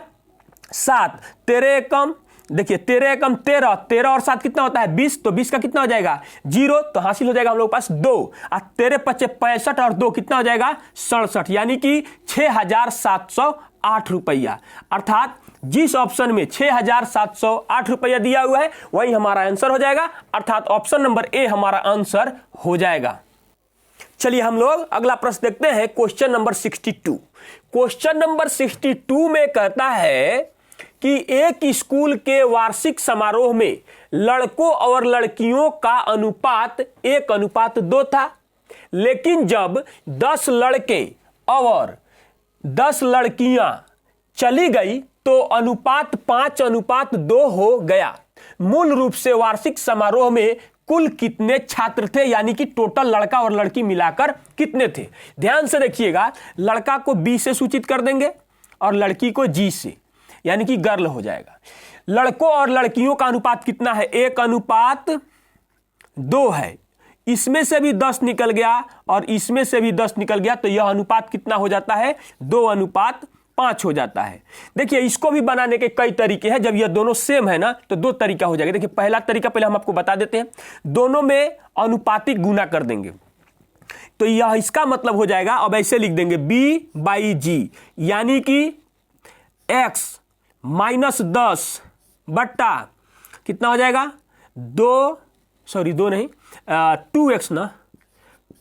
7। 13 एकम देखिए 13 एकम 13, 13 और 7 कितना होता है 20, तो 20 का कितना हो जाएगा 0, तो हासिल हो जाएगा हम लोग के पास 2। और 13 × 5 = 65 और 2 कितना हो जाएगा 67, यानी कि 6708 रुपया। अर्थात जिस ऑप्शन में 6708 रुपया दिया हुआ है वही हमारा आंसर हो जाएगा, अर्थात ऑप्शन नंबर ए हमारा आंसर हो जाएगा। चलिए हम लोग अगला प्रश्न देखते हैं, क्वेश्चन नंबर 62। क्वेश्चन नंबर 62 में कहता है कि एक स्कूल के वार्षिक समारोह में लड़कों और लड़कियों का अनुपात 1:2 था, लेकिन जब 10 लड़के और 10 लड़कियां चली गई तो अनुपात 5:2 हो गया। मूल रूप से वार्षिक समारोह में कुल कितने छात्र थे, यानी कि टोटल लड़का और लड़की मिलाकर कितने थे। ध्यान से देखिएगा, लड़का को बी से सूचित कर देंगे और लड़की को जी से, यानी कि गर्ल हो जाएगा। लड़कों और लड़कियों का अनुपात कितना है 1:2 है, इसमें से भी 10 निकल गया और इसमें से भी 10 निकल गया, तो यह अनुपात कितना हो जाता है 2:5 हो जाता है। देखिए इसको भी बनाने के कई तरीके हैं, जब यह दोनों सेम है ना तो 2 तरीका हो जाएगा। देखिए पहला तरीका पहले हम आपको बता देते हैं, दोनों में अनुपातिक गुना कर देंगे, तो यह इसका मतलब हो जाएगा, अब ऐसे लिख देंगे B/G, यानी कि x - 10 बट्टा कितना हो जाएगा 2x ना,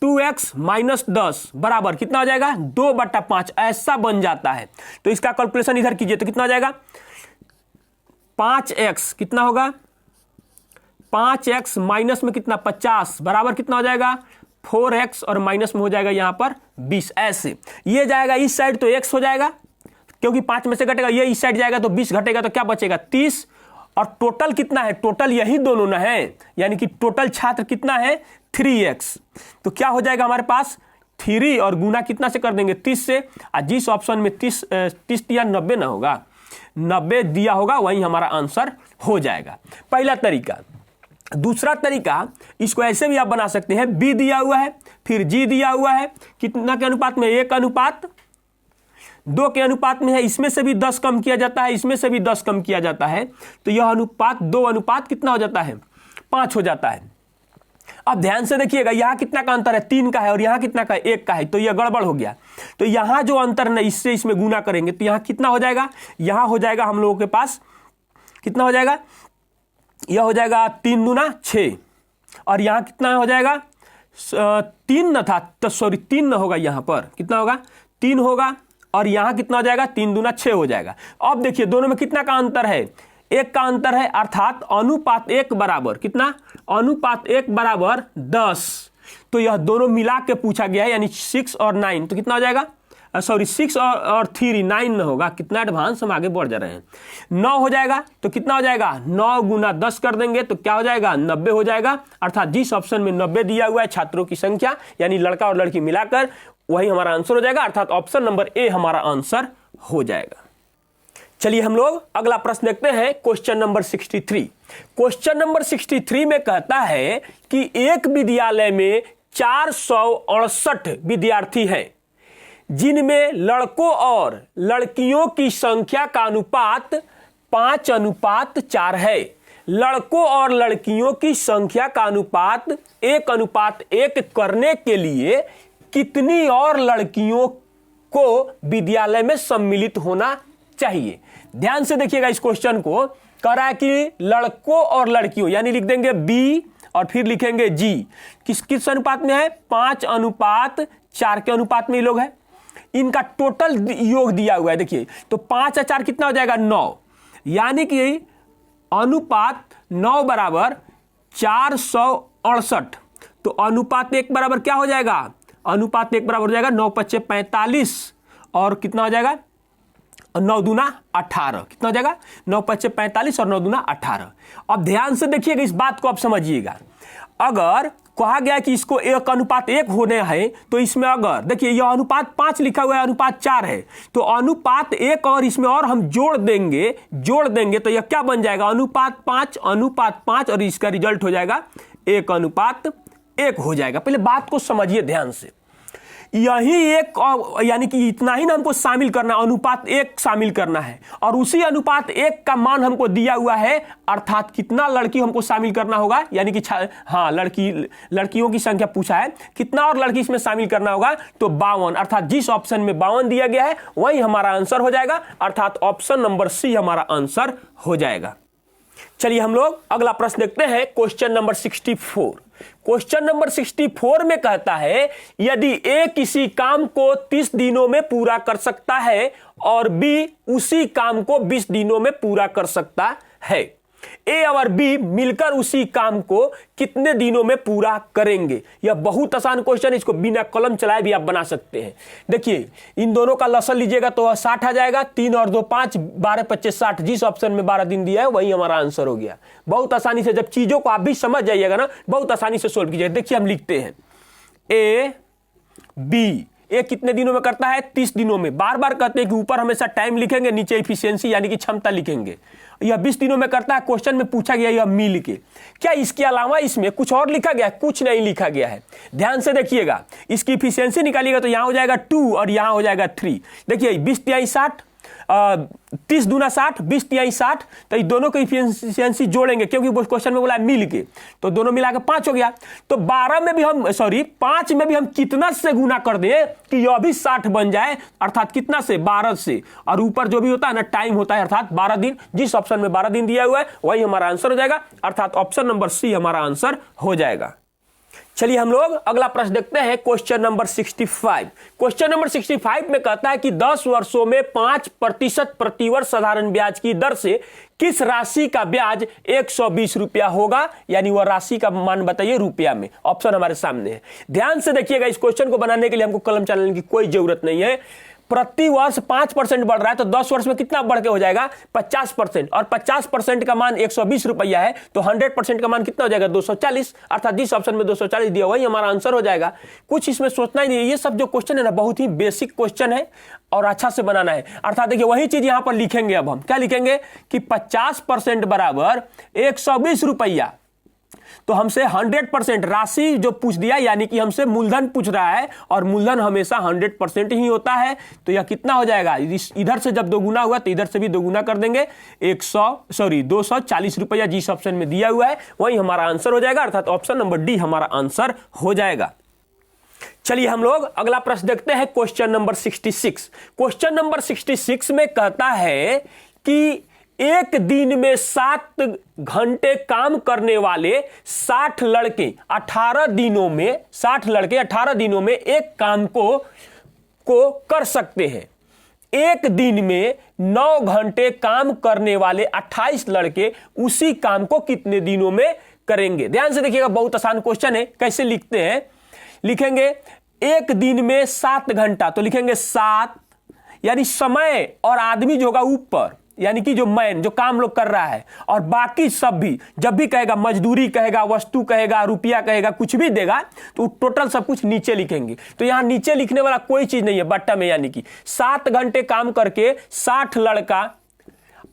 2x - 10 बराबर कितना हो जाएगा 2/5, ऐसा बन जाता है। तो इसका कैलकुलेशन इधर कीजिए तो कितना हो जाएगा 5x कितना होगा 5x माइनस में कितना 50 बराबर कितना हो जाएगा 4x और माइनस में हो जाएगा यहाँ पर 20, ऐसे ये जाएगा इस साइड तो x हो जाएगा, क्योंकि 5 में से घटेगा, ये इस साइड जाएगा तो 20 घटेगा तो क्या बचेगा 30, और टोटल कितना है, टोटल यही दोनों ना है, यानी कि टोटल छात्र कितना है 3x। तो क्या हो जाएगा हमारे पास 3 और गुना कितना से कर देंगे 30 से, और जिस ऑप्शन में 30 दिया 90 ना होगा, 90 दिया होगा वही हमारा आंसर हो जाएगा। पहला तरीका। दूसरा तरीका, इसको ऐसे भी आप बना सकते हैं, b दिया हुआ है फिर g दिया हुआ है, कितना के अनुपात में, 1 अनुपात 2 के अनुपात में है, इसमें से भी 10 कम किया जाता है, इसमें से भी 10 कम किया जाता है, तो यह अनुपात 2 अनुपात कितना हो जाता है 5 हो जाता है। अब ध्यान से देखिएगा, यहाँ कितना का अंतर है 3 का है और यहाँ कितना का 1 का है, तो यह गड़बड़ हो गया। तो यहाँ जो अंतर है इससे इसमें गुना करेंगे तो यहाँ कितना हो जाएगा, यहाँ हो जाएगा हम लोगों के पास कितना हो जाएगा, यह हो जाएगा 3 दूना 6, और यहाँ कितना हो जाएगा 3 न था तो सॉरी 3 न होगा, यहाँ पर कितना होगा 3 होगा, और यहाँ कितना हो जाएगा 3 दूना 6 हो जाएगा। अब देखिए दोनों में कितना का अंतर है, 1 का अंतर है, अर्थात अनुपात 1 बराबर कितना, अनुपात 1 बराबर 10। तो यह दोनों मिला के पूछा गया है, यानी 6 और 9, तो कितना हो जाएगा, सॉरी 6 और 3 9 न होगा, कितना एडवांस हम आगे बढ़ जा रहे हैं, 9 हो जाएगा। तो कितना हो जाएगा 9 गुना 10 कर देंगे तो क्या हो जाएगा 90 हो जाएगा, अर्थात जिस ऑप्शन में 90 दिया हुआ है छात्रों की संख्या यानी लड़का और लड़की मिलाकर, वही हमारा आंसर हो जाएगा, अर्थात ऑप्शन नंबर ए हमारा आंसर हो जाएगा। चलिए हम लोग अगला प्रश्न देखते हैं, क्वेश्चन नंबर 63। क्वेश्चन नंबर 63 में कहता है कि एक विद्यालय में 468 विद्यार्थी हैं, जिनमें लड़कों और लड़कियों की संख्या का अनुपात 5:4 है। लड़कों और लड़कियों की संख्या का अनुपात 1:1 करने के लिए कितनी और लड़कियों को विद्यालय में सम्मिलित होना चाहिए। ध्यान से देखिएगा इस क्वेश्चन को, कह रहा है कि लड़कों और लड़कियों, यानी लिख देंगे b और फिर लिखेंगे g, किस अनुपात में है 5:4 के अनुपात में ये लोग है, इनका टोटल योग दिया हुआ है। देखिए तो 5 और 4 कितना हो जाएगा 9, यानी कि अनुपात 9 बराबर 468। तो अनुपात 1 बराबर क्या हो जाएगा, अनुपात 1 बराबर हो जाएगा 9 × 5 = 45, और कितना हो जाएगा 9 दूना 18, कितना हो जाएगा 9 × 5 = 45 और 9 दूना 18। अब ध्यान से देखिएगा इस बात को आप समझिएगा, अगर कहा गया कि इसको 1:1 होने हैं, तो इसमें अगर देखिए यह अनुपात 5 लिखा हुआ है, अनुपात 4 है, तो अनुपात 1 और इसमें और हम जोड़ देंगे तो यह क्या बन जाएगा अनुपात 5 और इसका रिजल्ट हो जाएगा 1:1 हो जाएगा। पहले बात को समझिए ध्यान से, यही एक यानी कि इतना ही ना हमको शामिल करना, अनुपात 1 शामिल करना है, और उसी अनुपात 1 का मान हमको दिया हुआ है, अर्थात कितना लड़की हमको शामिल करना होगा, यानी कि हाँ लड़कियों की संख्या पूछा है, कितना और लड़की इसमें शामिल करना होगा, तो 52, अर्थात जिस ऑप्शन में 52 दिया गया है वही हमारा आंसर हो जाएगा, अर्थात ऑप्शन नंबर सी हमारा आंसर हो जाएगा। चलिए हम लोग अगला प्रश्न देखते हैं, क्वेश्चन नंबर 64। क्वेश्चन नंबर 64 में कहता है यदि ए किसी काम को 30 दिनों में पूरा कर सकता है और बी उसी काम को 20 दिनों में पूरा कर सकता है, ए और बी मिलकर उसी काम को कितने दिनों में पूरा करेंगे। यह बहुत आसान क्वेश्चन है, इसको बिना कलम चलाए भी आप बना सकते हैं। देखिए इन दोनों का लसन लीजिएगा तो 60 आ जाएगा, 3 और 2 5, 12 25 60, जिस ऑप्शन में 12 दिन दिया है वही हमारा आंसर हो गया। बहुत आसानी से, जब चीजों को आप भी समझ जाइएगा ना, बहुत आसानी से सोल्व कीजिएगा। देखिए हम लिखते हैं ए बी, ए कितने दिनों में करता है 30 दिनों में, बार बार कहते हैं कि ऊपर हमेशा टाइम लिखेंगे, नीचे इफिशियंसी यानी कि क्षमता लिखेंगे। यह 20 दिनों में करता है, क्वेश्चन में पूछा गया यह मिल के, क्या इसके अलावा इसमें कुछ और लिखा गया है? कुछ नहीं लिखा गया है। ध्यान से देखिएगा, इसकी इफिशियंसी निकालिएगा तो यहां हो जाएगा 2 और यहां हो जाएगा 3। देखिए 20 तिहाई 60, 30 दूना 60, 20 तिहाई 60, तो ये दोनों की इफिशियंसी जोड़ेंगे क्योंकि क्वेश्चन में बोला मिल के, तो दोनों मिला के 5 हो गया। तो 5 में भी हम कितना से गुना कर दें कि यह भी 60 बन जाए, अर्थात कितना से 12 से, और ऊपर जो भी होता है ना टाइम होता है, अर्थात 12 दिन, जिस ऑप्शन में 12 दिन दिया हुआ है वही हमारा आंसर हो जाएगा, अर्थात ऑप्शन नंबर सी हमारा आंसर हो जाएगा। चलिए हम लोग अगला प्रश्न देखते हैं, क्वेश्चन नंबर 65। क्वेश्चन नंबर 65 में कहता है कि 10 वर्षों में 5% प्रतिवर्ष साधारण ब्याज की दर से किस राशि का ब्याज 120 रुपया होगा, यानी वह राशि का मान बताइए रुपया में। ऑप्शन हमारे सामने है। ध्यान से देखिएगा, इस क्वेश्चन को बनाने के लिए हमको कलम चलाने की कोई जरूरत नहीं है। प्रति वर्ष 5% बढ़ रहा है, तो 10 वर्ष में कितना बढ़ के हो जाएगा 50%, और 50% का मान 120 रुपया है, तो 100% का मान कितना हो जाएगा 240, अर्थात जिस ऑप्शन में 240 दिया वही हमारा आंसर हो जाएगा। कुछ इसमें सोचना ही नहीं है। ये सब जो क्वेश्चन है ना, बहुत ही बेसिक क्वेश्चन है और अच्छा से बनाना है। अर्थात देखिए वही चीज यहां पर लिखेंगे। अब हम क्या लिखेंगे कि 50% बराबर 120 रुपया, तो हमसे 100% राशि जो पूछ दिया, यानी कि हमसे मूलधन पूछ रहा है, और मूलधन हमेशा 100% ही होता है। तो यह कितना हो जाएगा, इधर से जब दोगुना हुआ तो इधर से भी दोगुना कर देंगे, 240 रुपया जिस ऑप्शन में दिया हुआ है वही हमारा आंसर हो जाएगा, अर्थात ऑप्शन नंबर डी हमारा आंसर हो जाएगा। चलिए हम लोग अगला प्रश्न देखते हैं, क्वेश्चन नंबर 66। क्वेश्चन नंबर 66 में कहता है कि एक दिन में 7 घंटे काम करने वाले 60 लड़के 18 दिनों में एक काम को कर सकते हैं। एक दिन में 9 घंटे काम करने वाले 28 लड़के उसी काम को कितने दिनों में करेंगे। ध्यान से देखिएगा, बहुत आसान क्वेश्चन है। कैसे लिखते हैं, लिखेंगे एक दिन में 7 घंटा, तो लिखेंगे 7 यानी समय, और आदमी जो होगा ऊपर, यानी कि जो मैन जो काम लोग कर रहा है, और बाकी सब भी जब भी कहेगा, मजदूरी कहेगा, वस्तु कहेगा, रुपया कहेगा, कुछ भी देगा तो टोटल सब कुछ नीचे लिखेंगे। तो यहां नीचे लिखने वाला कोई चीज नहीं है बट्टा में, यानी कि 7 घंटे काम करके 60 लड़का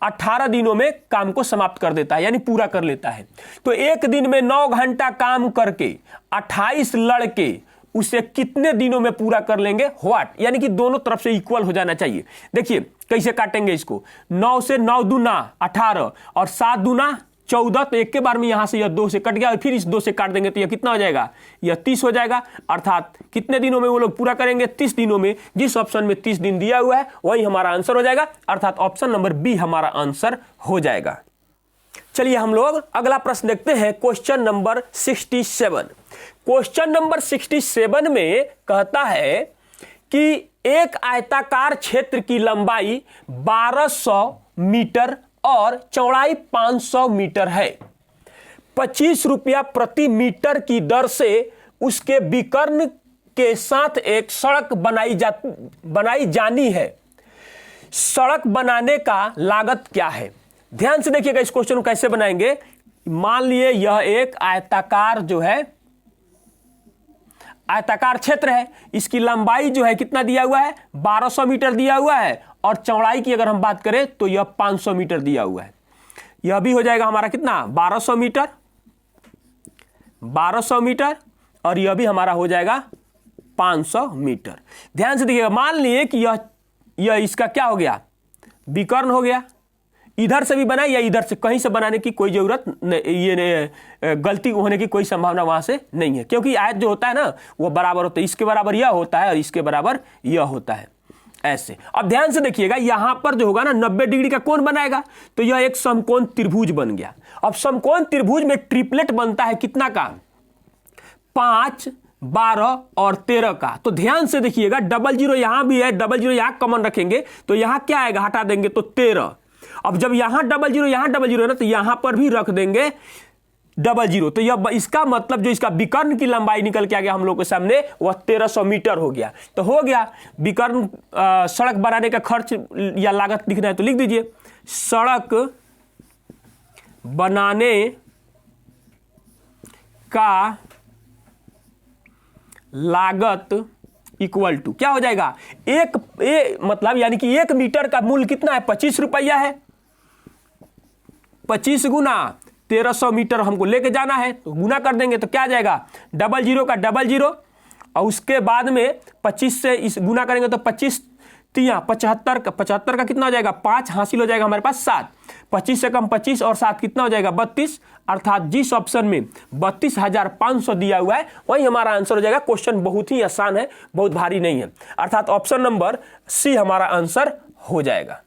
18 दिनों में काम को समाप्त कर देता है, यानी पूरा कर लेता है। तो एक दिन में 9 घंटा काम करके 28 लड़के उसे कितने दिनों में पूरा कर लेंगे, व्हाट, यानी कि दोनों तरफ से इक्वल हो जाना चाहिए। देखिए कैसे काटेंगे इसको, 9 से 9 दूना 18 और 7 दूना 14, तो एक के बार में यहां से यह 2 से कट गया, और फिर इस 2 से काट देंगे तो यह कितना हो जाएगा, यह 30 हो जाएगा। अर्थात कितने दिनों में वो लोग पूरा करेंगे, 30 दिनों में। जिस ऑप्शन में 30 दिन दिया हुआ है वही हमारा आंसर हो जाएगा, अर्थात ऑप्शन नंबर बी हमारा आंसर हो जाएगा। चलिए हम लोग अगला प्रश्न देखते हैं, क्वेश्चन नंबर 67। क्वेश्चन नंबर 67 में कहता है कि एक आयताकार क्षेत्र की लंबाई 1200 मीटर और चौड़ाई 500 मीटर है। 25 रुपया प्रति मीटर की दर से उसके विकर्ण के साथ एक सड़क बनाई जानी है। सड़क बनाने का लागत क्या है। ध्यान से देखिएगा, इस क्वेश्चन को कैसे बनाएंगे। मान लिए यह एक आयताकार जो है, आयताकार क्षेत्र है, इसकी लंबाई जो है कितना दिया हुआ है, 1200 मीटर दिया हुआ है, और चौड़ाई की अगर हम बात करें तो यह 500 मीटर दिया हुआ है। यह भी हो जाएगा हमारा कितना, 1200 मीटर, और यह भी हमारा हो जाएगा 500 मीटर। ध्यान से देखिएगा, मान लिए कि यह इसका क्या हो गया, विकर्ण हो गया। इधर से भी बनाए या इधर से, कहीं से बनाने की कोई जरूरत नहीं, ये गलती होने की कोई संभावना वहां से नहीं है, क्योंकि आयत जो होता है ना वो बराबर होता है, इसके बराबर यह होता है और इसके बराबर यह होता है, ऐसे। अब ध्यान से देखिएगा, यहां पर जो होगा ना 90 डिग्री का कोण बनाएगा, तो यह एक समकोण त्रिभुज बन गया। अब समकोण त्रिभुज में ट्रिपलेट बनता है कितना का, 5, 12 और 13 का। तो ध्यान से देखिएगा, 00 यहां भी है, 00 यहां कॉमन रखेंगे तो यहां क्या आएगा, हटा देंगे तो 13। अब जब यहां 00 यहां 00 है ना, तो यहां पर भी रख देंगे 00। तो यह इसका मतलब जो इसका विकर्ण की लंबाई निकल के आ गया हम लोग के सामने, वह 1300 मीटर हो गया। तो हो गया विकर्ण। सड़क बनाने का खर्च या लागत लिखना है तो लिख दीजिए, सड़क बनाने का लागत इक्वल टू क्या हो जाएगा, मतलब यानी कि 1 मीटर का मूल्य कितना है, 25 रुपया है। 25 गुना 1300 मीटर हमको लेके जाना है, तो गुना कर देंगे तो क्या आ जाएगा, 00 का 00, और उसके बाद में 25 से इस गुना करेंगे तो 25 तिया 75 का कितना हो जाएगा, 5 हासिल हो जाएगा हमारे पास 7। 25 से कम 25 और 7 कितना हो जाएगा, 32। अर्थात जिस ऑप्शन में 32,500 दिया हुआ है वही हमारा आंसर हो जाएगा। क्वेश्चन बहुत ही आसान है, बहुत भारी नहीं है, अर्थात ऑप्शन नंबर सी हमारा आंसर हो जाएगा।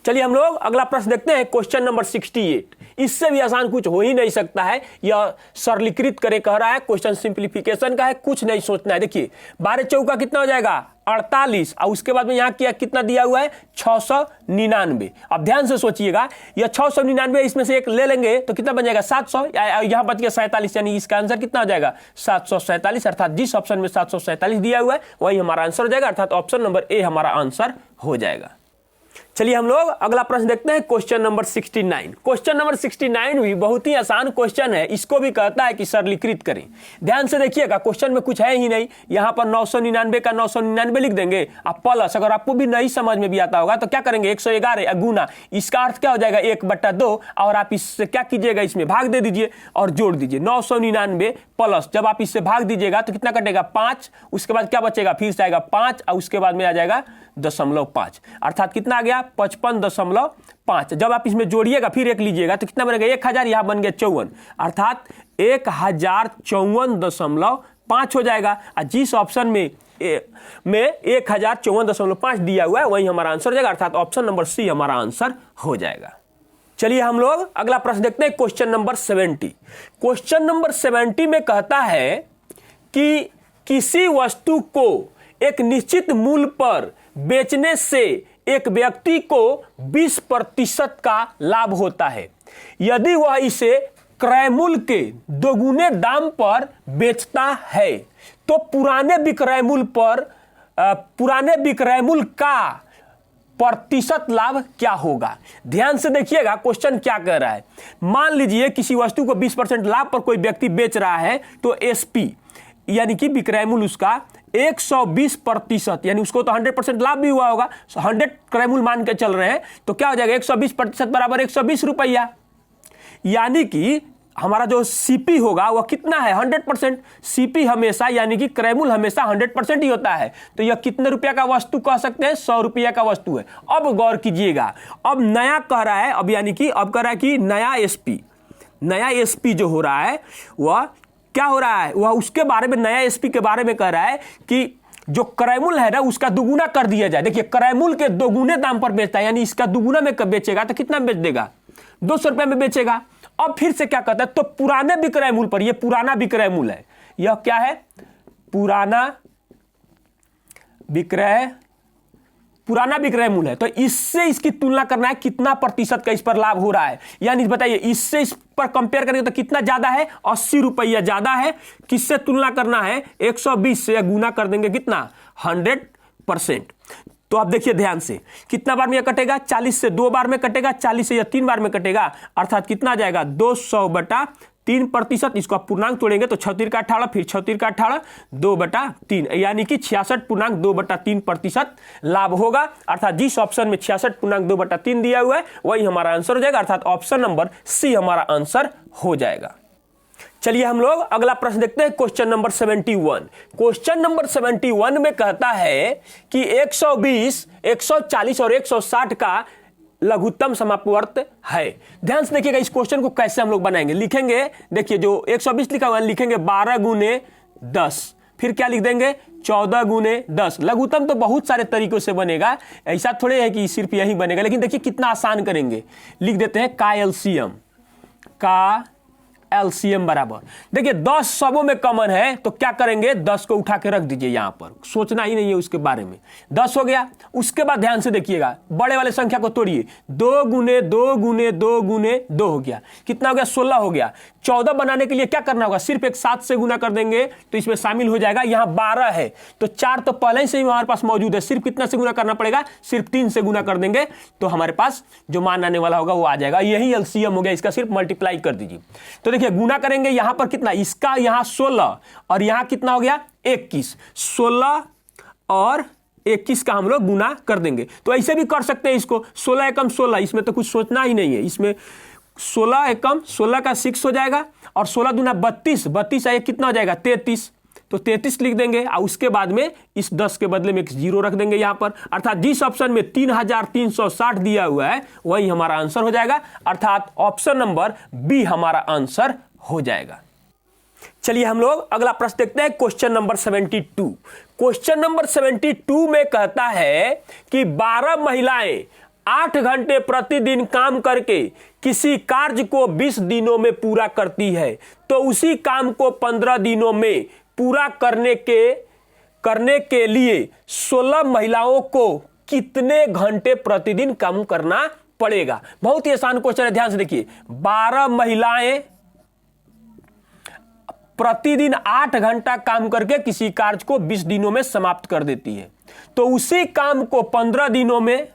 चलिए हम लोग अगला प्रश्न देखते हैं, क्वेश्चन नंबर 68। इससे भी आसान कुछ हो ही नहीं सकता है। यह सरलीकृत करे कह रहा है, क्वेश्चन सिंप्लीफिकेशन का है, कुछ नहीं सोचना है। देखिए 12 चौका कितना हो जाएगा 48, और उसके बाद में यहाँ किया कितना दिया हुआ है 699। अब ध्यान से सोचिएगा, यह 699 इसमें से एक ले लेंगे तो कितना बन जाएगा 700, यहाँ बच गया 47, यानी इसका आंसर कितना हो जाएगा 747। अर्थात जिस ऑप्शन में 747 दिया हुआ है वही हमारा आंसर हो जाएगा, अर्थात ऑप्शन नंबर ए हमारा आंसर हो जाएगा। चलिए हम लोग अगला प्रश्न देखते हैं, क्वेश्चन नंबर 69। क्वेश्चन नंबर 69 भी बहुत ही आसान क्वेश्चन है, इसको भी कहता है कि सरलीकृत करें। ध्यान से देखिएगा, क्वेश्चन में कुछ है ही नहीं, यहां पर 999 का 999 लिख देंगे, आप प्लस, अगर आपको भी नहीं समझ में भी आता होगा तो क्या करेंगे 111 गुना, इसका अर्थ क्या हो जाएगा 1/2, और आप इससे क्या कीजिएगा इसमें भाग दे दीजिए और जोड़ दीजिए। 999 प्लस, जब आप इससे भाग दीजिएगा तो कितना कटेगा 5, उसके बाद क्या बचेगा फिर से आएगा 5, और उसके बाद में आ जाएगा 0.5, अर्थात कितना आ गया 55.5। जब आप इसमें जोड़िएगा फिर एक लीजिएगा तो कितना बनेगा 1000, यहां बन गया 54, अर्थात 1054.5 हो जाएगा। और जिस ऑप्शन में 1054.5 दिया हुआ है वही हमारा आंसर हो जाएगा, अर्थात ऑप्शन नंबर सी हमारा आंसर हो जाएगा। चलिए हम लोग अगला प्रश्न देखते हैं, क्वेश्चन नंबर 70। क्वेश्चन नंबर 70 में कहता है कि किसी वस्तु को एक निश्चित मूल्य पर बेचने से एक व्यक्ति को 20% का लाभ होता है। यदि वह इसे क्रय मूल्य के दोगुने दाम पर बेचता है तो पुराने विक्रय मूल्य का प्रतिशत लाभ क्या होगा। ध्यान से देखिएगा क्वेश्चन क्या कह रहा है। मान लीजिए किसी वस्तु को 20% लाभ पर कोई व्यक्ति बेच रहा है, तो एसपी यानी कि विक्रय मूल्य उसका 120%, यानी उसको तो 100% लाभ भी हुआ होगा, 100 क्रय मूल्य मान के चल रहे हैं, तो क्या हो जाएगा 120% बराबर 120 रुपया, यानी कि हमारा जो सीपी होगा वह कितना है 100%। सीपी हमेशा यानी कि क्रय मूल्य हमेशा 100% ही होता है, तो यह कितने रुपया का वस्तु कह सकते हैं 100 रुपया का वस्तु है। अब गौर कीजिएगा, अब नया कह रहा है, अब यानी कि अब कह रहा है कि नया एसपी जो हो रहा है वह क्या हो रहा है, वह उसके बारे में, नया एसपी के बारे में कह रहा है कि जो क्रय मूल्य है ना उसका दुगुना कर दिया जाए। देखिए क्रय मूल्य के दोगुने दाम पर बेचता है, यानी इसका दुगुना में बेचेगा तो कितना बेच देगा 200 रुपए में बेचेगा। अब फिर से क्या कहता है, तो पुराने विक्रय मूल्य पर, यह पुराना विक्रय मूल्य है, यह क्या है पुराना विक्रय मूल्य है, तो इससे इसकी तुलना करना है कितना प्रतिशत का इस पर लाभ हो रहा है। यानी बताइए इससे इस पर कंपेयर करेंगे तो कितना ज्यादा है 80 रुपया ज्यादा है, किससे तुलना करना है 120 से, गुना कर देंगे कितना 100%। तो आप देखिए ध्यान से कितना बार में यह कटेगा 40 से 2 बार में कटेगा, 40 से यह 3 बार में कटेगा, अर्थात कितना आ जाएगा 200/3%। इसको आप पूर्णांक तोड़ेंगे तो 36 का 18, फिर 36 का 18, 2/3, यानी कि 66.2/3% लाभ होगा, अर्थात जिस ऑप्शन में 66.2/3 दिया हुआ है वही हमारा आंसर हो जाएगा, अर्थात ऑप्शन नंबर सी हमारा आंसर हो जाएगा। चलिए हम लोग अगला प्रश्न देखते हैं, क्वेश्चन नंबर 71। क्वेश्चन नंबर 71 में कहता है कि 120, 140 और 160 का लघुत्तम समापवर्त है। ध्यान से देखिएगा इस क्वेश्चन को कैसे हम लोग बनाएंगे, लिखेंगे, देखिए जो 120 लिखा हुआ है लिखेंगे 12 गुने 10, फिर क्या लिख देंगे 14 गुने 10। लघुत्तम तो बहुत सारे तरीकों से बनेगा, ऐसा थोड़े है कि सिर्फ यही बनेगा, लेकिन देखिए कितना आसान करेंगे, लिख देते हैं का एलसीएम बराबर, देखिए 10 सबों में कॉमन है तो क्या करेंगे 10 को उठा के रख दीजिए, यहां पर सोचना ही नहीं है उसके बारे में। 10 हो गया, उसके बाद ध्यान से देखिएगा बड़े वाले संख्या को तोड़िए, 2 गुने 2 गुने 2 गुने 2 हो गया, कितना हो गया 16 हो गया। 14 बनाने के लिए क्या करना होगा, सिर्फ एक 7 से गुना कर देंगे तो इसमें शामिल हो जाएगा। यहां 12 है तो 4 तो पहले से ही हमारे पास मौजूद है, सिर्फ कितना से गुना करना पड़ेगा, सिर्फ 3 से गुना कर देंगे तो हमारे पास जो मान आने वाला होगा वो आ जाएगा, यही एलसीएम हो गया, इसका सिर्फ मल्टीप्लाई कर दीजिए। तो देखिए गुना करेंगे यहां पर कितना, इसका यहां 16 और यहां कितना हो गया 21, 16 और 21 का हम लोग गुना कर देंगे। तो ऐसे भी कर सकते हैं इसको, 16 एकम 16, इसमें तो कुछ सोचना ही नहीं है, इसमें 16 एकम 16 का 6 हो जाएगा और 16 दूना 32, 32 एक कितना हो जाएगा 33, तो 33 लिख देंगे और उसके बाद में इस 10 के बदले में एक 0 रख देंगे यहां पर, अर्थात जिस ऑप्शन में 3360 दिया हुआ है वही हमारा आंसर हो जाएगा, अर्थात ऑप्शन नंबर बी हमारा आंसर हो जाएगा। चलिए हम लोग अगला प्रश्न देखते हैं, क्वेश्चन नंबर 72। क्वेश्चन नंबर 72 में कहता है कि 12 महिलाएं 8 घंटे प्रतिदिन काम करके किसी कार्य को 20 दिनों में पूरा करती है तो उसी काम को 15 दिनों में पूरा करने के लिए 16 महिलाओं को कितने घंटे प्रतिदिन काम करना पड़ेगा। बहुत ही आसान क्वेश्चन है, ध्यान से देखिए। 12 महिलाएं प्रतिदिन 8 घंटा काम करके किसी कार्य को 20 दिनों में समाप्त कर देती है, तो उसी काम को 15 दिनों में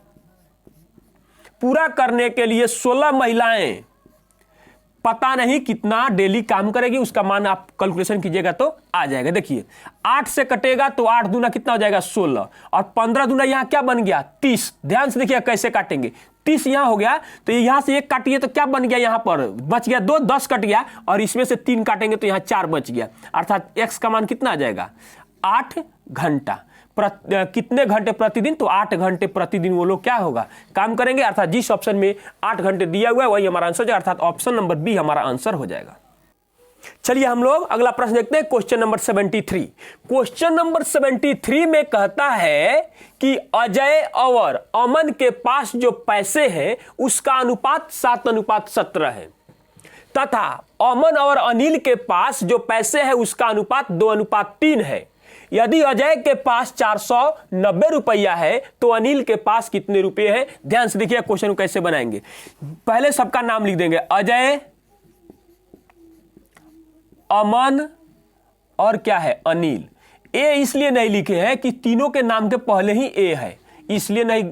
पूरा करने के लिए 16 महिलाएं पता नहीं कितना डेली काम करेगी, उसका मान आप कैलकुलेशन कीजिएगा तो आ जाएगा। देखिए 8 से कटेगा तो 8 दूना कितना हो जाएगा 16, और 15 दूना यहां क्या बन गया 30। ध्यान से देखिए कैसे काटेंगे, 30 यहां हो गया तो यहां से 1 काटिए तो क्या बन गया, यहां पर बच गया 2, 10 कट गया, और इसमें से 3 काटेंगे तो यहां 4 बच गया, अर्थात x का मान कितना आ जाएगा 8 घंटा। कितने घंटे प्रतिदिन, तो 8 घंटे प्रतिदिन वो लोग क्या होगा काम करेंगे, अर्थात जिस ऑप्शन में 8 घंटे दिया हुआ है वही हमारा आंसर हो जाएगा, अर्थात ऑप्शन नंबर बी हमारा आंसर हो जाएगा। चलिए हम लोग अगला प्रश्न देखते हैं, क्वेश्चन नंबर 73। क्वेश्चन नंबर 73 में कहता है कि अजय और अमन के पास जो पैसे हैं उसका अनुपात 7:17 है, तथा अमन और अनिल के पास जो पैसे हैं उसका अनुपात 2:3 है। यदि अजय के पास 490 रुपया है तो अनिल के पास कितने रुपए हैं। ध्यान से देखिए क्वेश्चन को कैसे बनाएंगे। पहले सबका नाम लिख देंगे, अजय, अमन और क्या है अनिल। ए इसलिए नहीं लिखे हैं कि तीनों के नाम के पहले ही ए है, इसलिए नहीं।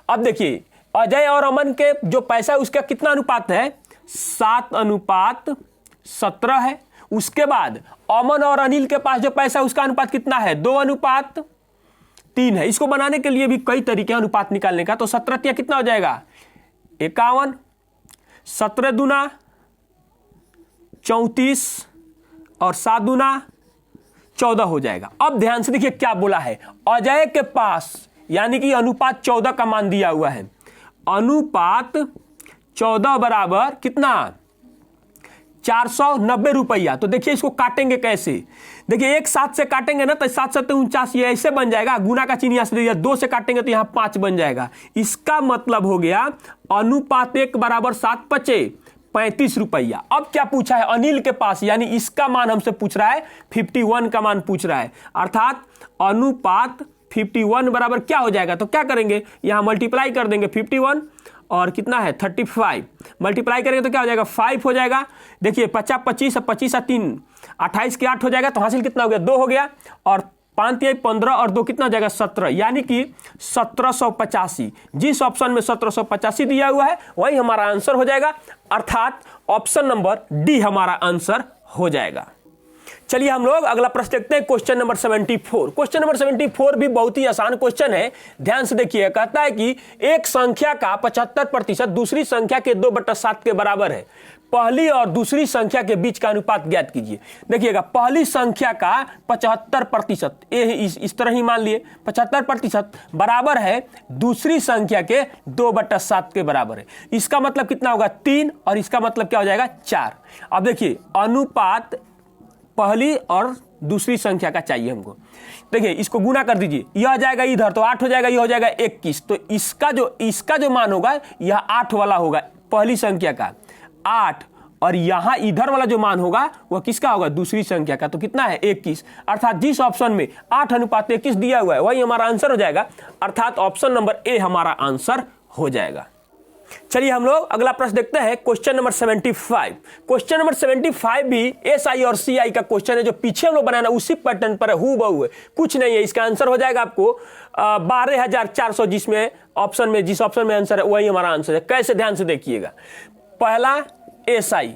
अब देखिए अजय और अमन के जो पैसा है उसका कितना अनुपात है 7:17 है। उसके बाद अमन और अनिल के पास जो पैसा है उसका अनुपात कितना है 2:3 है। इसको बनाने के लिए भी कई तरीके हैं अनुपात निकालने का, तो 17 कितना हो जाएगा 51, 17 दूना 34 और 7 दूना 14 हो जाएगा। अब ध्यान से देखिए क्या बोला है, अजय के पास यानी कि अनुपात 14 का मान दिया हुआ है, अनुपात 14 बराबर कितना 490 रुपया। तो देखिए इसको काटेंगे कैसे, देखिए एक 7 से काटेंगे ना तो 7 7 49 ये ऐसे बन जाएगा, गुना का चिन्ह यहां से दिया, 2 से काटेंगे तो यहां 5 बन जाएगा। इसका मतलब हो गया अनुपात 1 बराबर 7 पचे 35 रुपया। अब क्या पूछा है अनिल के पास, यानी इसका मान हमसे पूछ रहा है 51 का मान पूछ रहा है, अर्थात अनुपात 51 बराबर क्या हो जाएगा, तो क्या करेंगे यहां मल्टीप्लाई कर देंगे 51 और कितना है 35, मल्टीप्लाई करेंगे तो क्या हो जाएगा 5 हो जाएगा। देखिए 50 25 25 3 28 के 8 हो जाएगा, तो हासिल कितना हो गया 2 हो गया, और 5 3 15 और 2 कितना हो जाएगा 17, यानी कि 1785। जिस ऑप्शन में 1785 दिया हुआ है वही हमारा आंसर हो जाएगा, अर्थात ऑप्शन नंबर डी हमारा आंसर हो जाएगा। चलिए हम लोग अगला प्रश्न देखते हैं, क्वेश्चन नंबर 74। क्वेश्चन नंबर 74 भी बहुत ही आसान क्वेश्चन है, ध्यान से देखिए। कहता है कि एक संख्या का 75% दूसरी संख्या के 2/7 के बराबर है, पहली और दूसरी संख्या के बीच का अनुपात ज्ञात कीजिए। देखिएगा पहली संख्या का 75%, इस तरह ही मान लिए 75% बराबर है दूसरी संख्या के 2/7 के बराबर है। इसका मतलब कितना होगा 3, और इसका मतलब क्या हो जाएगा 4। अब देखिए अनुपात पहली और दूसरी संख्या का चाहिए हमको। देखिए इसको गुना कर दीजिए, यह आ जाएगा इधर तो 8 हो जाएगा, यह हो जाएगा 21, तो इसका जो मान होगा यह 8 वाला होगा पहली संख्या का 8, और यहां इधर वाला जो मान होगा वह किसका होगा दूसरी संख्या का, तो कितना है 21, अर्थात जिस ऑप्शन में 8:21 दिया हुआ है वही हमारा आंसर हो जाएगा, अर्थात ऑप्शन नंबर ए हमारा आंसर हो जाएगा। चलिए हम लोग अगला प्रश्न देखते हैं, क्वेश्चन नंबर 75। क्वेश्चन नंबर 75 भी एसआई और सीआई का क्वेश्चन है, जो पीछे हम लोग बनाना उसी पैटर्न पर है, हूबहू है, कुछ नहीं है। इसका आंसर हो जाएगा आपको 12,400, जिसमें ऑप्शन में जिस ऑप्शन में आंसर है वही हमारा आंसर है। कैसे, ध्यान से देखिएगा, पहला एसआई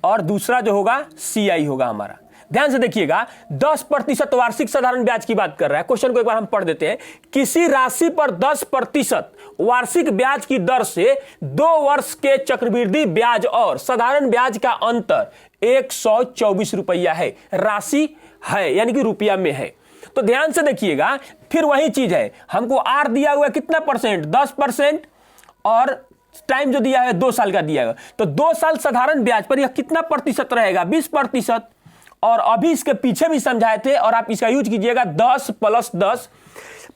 और दूसरा जो होगा सीआई होगा हमारा। ध्यान से देखिएगा 10% वार्षिक साधारण ब्याज की बात कर रहा है। क्वेश्चन को एक बार हम पढ़ देते हैं। किसी राशि पर 10% वार्षिक ब्याज की दर से 2 वर्ष के चक्रवृद्धि ब्याज और साधारण ब्याज का अंतर 124 रुपया है। राशि है यानी कि रुपया में है। तो ध्यान से देखिएगा, फिर वही चीज है, हमको आर दिया हुआ है कितना परसेंट 10%, और टाइम जो दिया है 2 साल का दिया है, तो 2 साल साधारण ब्याज पर यह कितना प्रतिशत रहेगा 20%। और अभी इसके पीछे भी समझाए थे, और आप इसका यूज कीजिएगा 10 + 10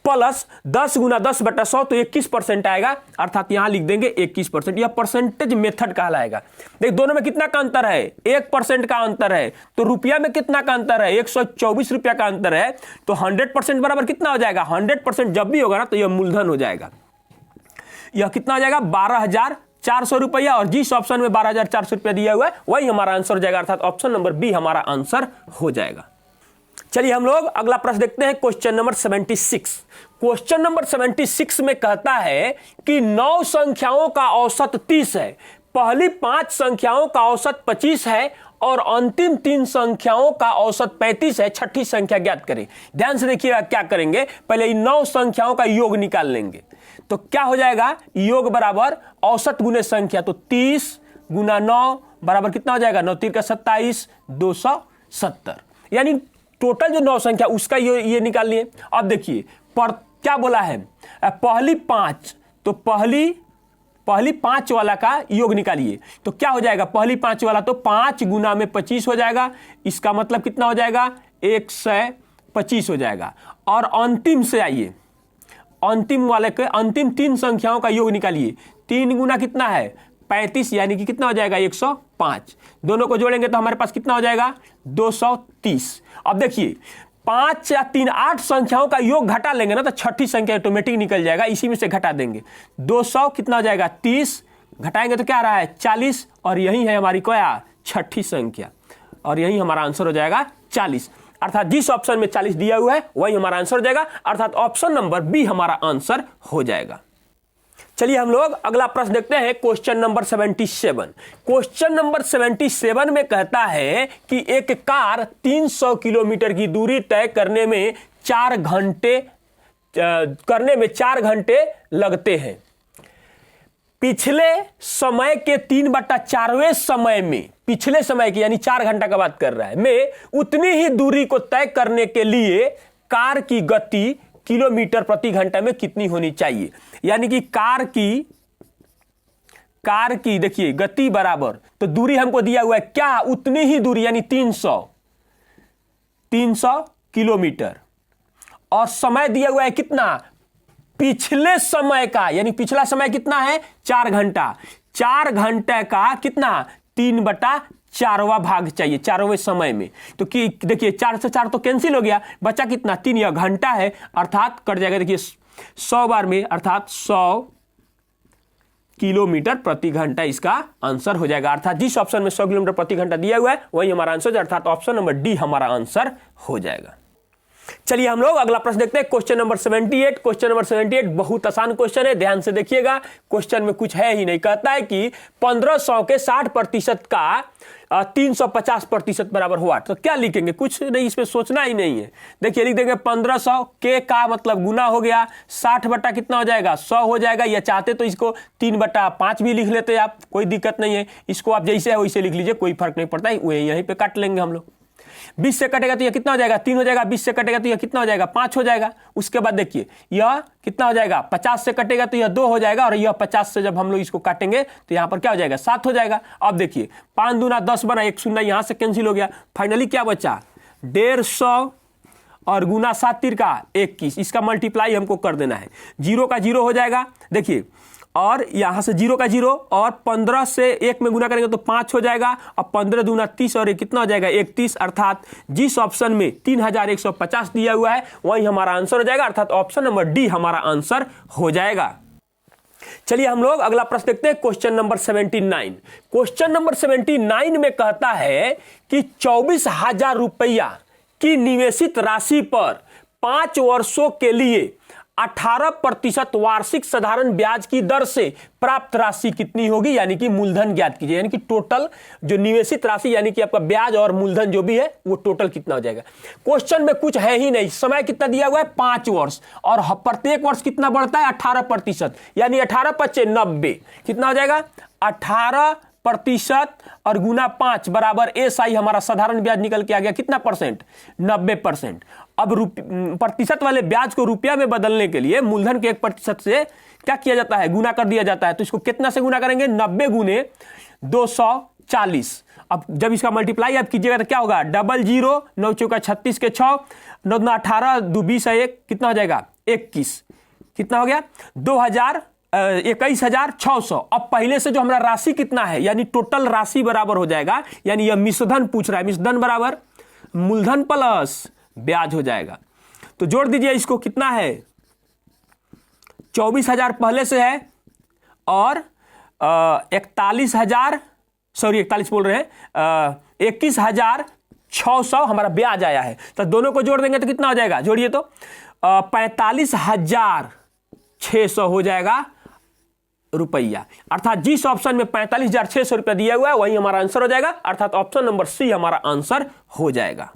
प्लस 10 गुना 10/100 तो 21% आएगा, अर्थात यहां लिख देंगे 21%। यह परसेंटेज मेथड कहलाएगा। देख दोनों में कितना का अंतर है, 1% का अंतर है। तो रुपया में कितना का अंतर है, 124 रुपया का अंतर है। तो 100% बराबर कितना हो जाएगा, 100% जब भी होगा ना तो यह मूलधन हो जाएगा। यह कितना हो जाएगा, 12,400 रुपया, और जिस ऑप्शन में 12,400 रुपया दिया हुआ है वही हमारा आंसर हो जाएगा, अर्थात ऑप्शन नंबर बी हमारा आंसर हो जाएगा। चलिए हम लोग अगला प्रश्न देखते हैं, क्वेश्चन नंबर 76। क्वेश्चन नंबर 76 में कहता है कि 9 संख्याओं का औसत 30 है, पहली 5 संख्याओं का औसत 25 है और अंतिम 3 संख्याओं का औसत 35 है, छठी संख्या ज्ञात करें। ध्यान से देखिएगा क्या करेंगे, पहले इन 9 संख्याओं का योग निकाल लेंगे। तो क्या हो जाएगा, योग बराबर औसत गुने संख्या, तो 30 गुना 9 बराबर कितना हो जाएगा, 9 3 का 27, 270। यानी टोटल जो 9 संख्या उसका ये निकाल लिए। अब देखिए पर क्या बोला है, पहली 5, तो पहली 5 वाला का योग निकालिए। तो क्या हो जाएगा, पहली 5 वाला तो 5 गुना में 25 हो जाएगा, इसका मतलब कितना हो जाएगा, 125 हो जाएगा। और अंतिम से आइए, अंतिम वाले के अंतिम 3 संख्याओं का योग निकालिए। 3 गुना कितना है, 35, यानी कि कितना हो जाएगा, 105। दोनों को जोड़ेंगे तो हमारे पास कितना हो जाएगा, 230। अब देखिए 5 या 3 8 संख्याओं का योग घटा लेंगे ना तो छठी संख्या ऑटोमेटिक निकल जाएगा, इसी में से घटा देंगे। 200 कितना हो जाएगा, 30, घटाएंगे तो क्या आ रहा है, 40, और यही है हमारी क्या, छठी संख्या, और यही हमारा आंसर हो जाएगा 40। अर्थात जिस ऑप्शन में 40 दिया हुआ है वही हमारा आंसर हो जाएगा, अर्थात ऑप्शन नंबर बी हमारा आंसर हो जाएगा। चलिए हम लोग अगला प्रश्न देखते हैं, क्वेश्चन नंबर 77। क्वेश्चन नंबर 77 में कहता है कि एक कार 300 किलोमीटर की दूरी तय करने में 4 घंटे लगते हैं। पिछले समय के 3/4वें समय में, पिछले समय की यानी 4 घंटा का बात कर रहा है, में उतनी ही दूरी को तय करने के लिए कार की गति किलोमीटर प्रति घंटा में कितनी होनी चाहिए। यानी कि कार की देखिए गति बराबर, तो दूरी हमको दिया हुआ है क्या, उतनी ही दूरी यानी 300 किलोमीटर, और समय दिया हुआ है कितना, पिछले समय का, यानी पिछला समय कितना है, 4 घंटा। 4 घंटे का कितना, 3/4वां भाग चाहिए 4वें समय में। तो कि देखिए 4 से 4 तो कैंसिल हो गया, बचा कितना, 3, यह घंटा है, अर्थात कट जाएगा। देखिए 100 बार में, अर्थात 100 किलोमीटर प्रति घंटा इसका आंसर हो जाएगा। अर्थात जिस ऑप्शन में 100 किलोमीटर प्रति घंटा दिया हुआ है वही हमारा आंसर है, अर्थात ऑप्शन नंबर डी हमारा आंसर हो जाएगा। चलिए हम लोग अगला प्रश्न देखते हैं, क्वेश्चन नंबर 78। क्वेश्चन नंबर 78 बहुत आसान क्वेश्चन है, ध्यान से देखिएगा। क्वेश्चन में कुछ है ही नहीं, कहता है कि 1500 के 60% का 350% बराबर हुआ। तो क्या लिखेंगे, कुछ नहीं, इसमें सोचना ही नहीं है। देखिए लिख देंगे 1500 के का मतलब गुना हो गया, 60 बटा कितना हो जाएगा, 100 हो जाएगा। या चाहते तो इसको 3/5 भी लिख लेते आप, कोई दिक्कत नहीं है। इसको आप जैसे है वैसे लिख लीजिए, कोई फर्क नहीं पड़ता है, यहीं पे काट लेंगे हम लोग। 20 से कटेगा तो यह कितना हो जाएगा, 3 हो जाएगा। 20 से कटेगा तो यह कितना हो जाएगा, 5 हो जाएगा। उसके बाद देखिए यह कितना हो जाएगा, 50 से कटेगा तो यह 2 हो जाएगा, और यह 50 से जब हम लोग इसको काटेंगे तो यहां पर क्या हो जाएगा, 7 हो जाएगा। अब देखिए 5 दूना 10 बना, 1 शून्य यहां से कैंसिल हो गया। फाइनली क्या बचा, 150 और गुना 7 3 का 21, इसका मल्टीप्लाई हमको कर देना है। 0 का 0 हो जाएगा, देखिए, और यहां से 0 का 0, और 15 से 1 में गुना करेंगे तो 5 हो जाएगा। अब 15 दूना 30, और ये कितना हो जाएगा, 31। अर्थात जिस ऑप्शन में 3150 दिया हुआ है वही हमारा आंसर हो जाएगा, अर्थात ऑप्शन नंबर डी हमारा आंसर हो जाएगा। चलिए हम लोग अगला प्रश्न देखते हैं, क्वेश्चन नंबर 79। क्वेश्चन नंबर 79 में कहता है कि 24,000 रुपया की निवेशित राशि पर 5 वर्षों के लिए 18% वार्षिक साधारण ब्याज की दर से प्राप्त राशि कितनी होगी, यानी कि मूलधन ज्ञात कीजिए। यानी कि टोटल जो निवेशित राशि यानी कि आपका ब्याज और मूलधन जो भी है वो टोटल कितना हो जाएगा। क्वेश्चन में कुछ है ही नहीं, समय कितना दिया हुआ है, 5 वर्ष, और प्रत्येक वर्ष कितना बढ़ता है, 18%, यानी 18×5 = 90, कितना हो जाएगा, 18% और गुना 5 बराबर SI हमारा साधारण ब्याज निकल के आ गया कितना परसेंट, 90%। अब प्रतिशत वाले ब्याज को रुपया में बदलने के लिए मूलधन के 1% से क्या किया जाता है, गुना कर दिया जाता है। तो इसको कितना से गुना करेंगे, 90 गुने 240। अब जब इसका मल्टीप्लाई आप कीजिएगा तो क्या होगा, 00, 9 चौका 36 के 6, 9 दूना 18, 2 20 1, कितना हो जाएगा, 21 कितना हो गया 21,600। अब पहले से जो हमारा राशि कितना है यानी टोटल राशि बराबर हो जाएगा, यानी यह मिश्रधन पूछ रहा है, मिश्रधन बराबर मूलधन प्लस ब्याज हो जाएगा। तो जोड़ दीजिए इसको, कितना है 24,000 पहले से है और 21,600 हमारा ब्याज आया है। तो दोनों को जोड़ देंगे तो कितना हो जाएगा, जोड़िए तो 45,600 हो जाएगा रुपया। अर्थात जिस ऑप्शन में 45,600 रुपया दिया हुआ है वही हमारा आंसर हो जाएगा, अर्थात ऑप्शन नंबर सी हमारा आंसर हो जाएगा।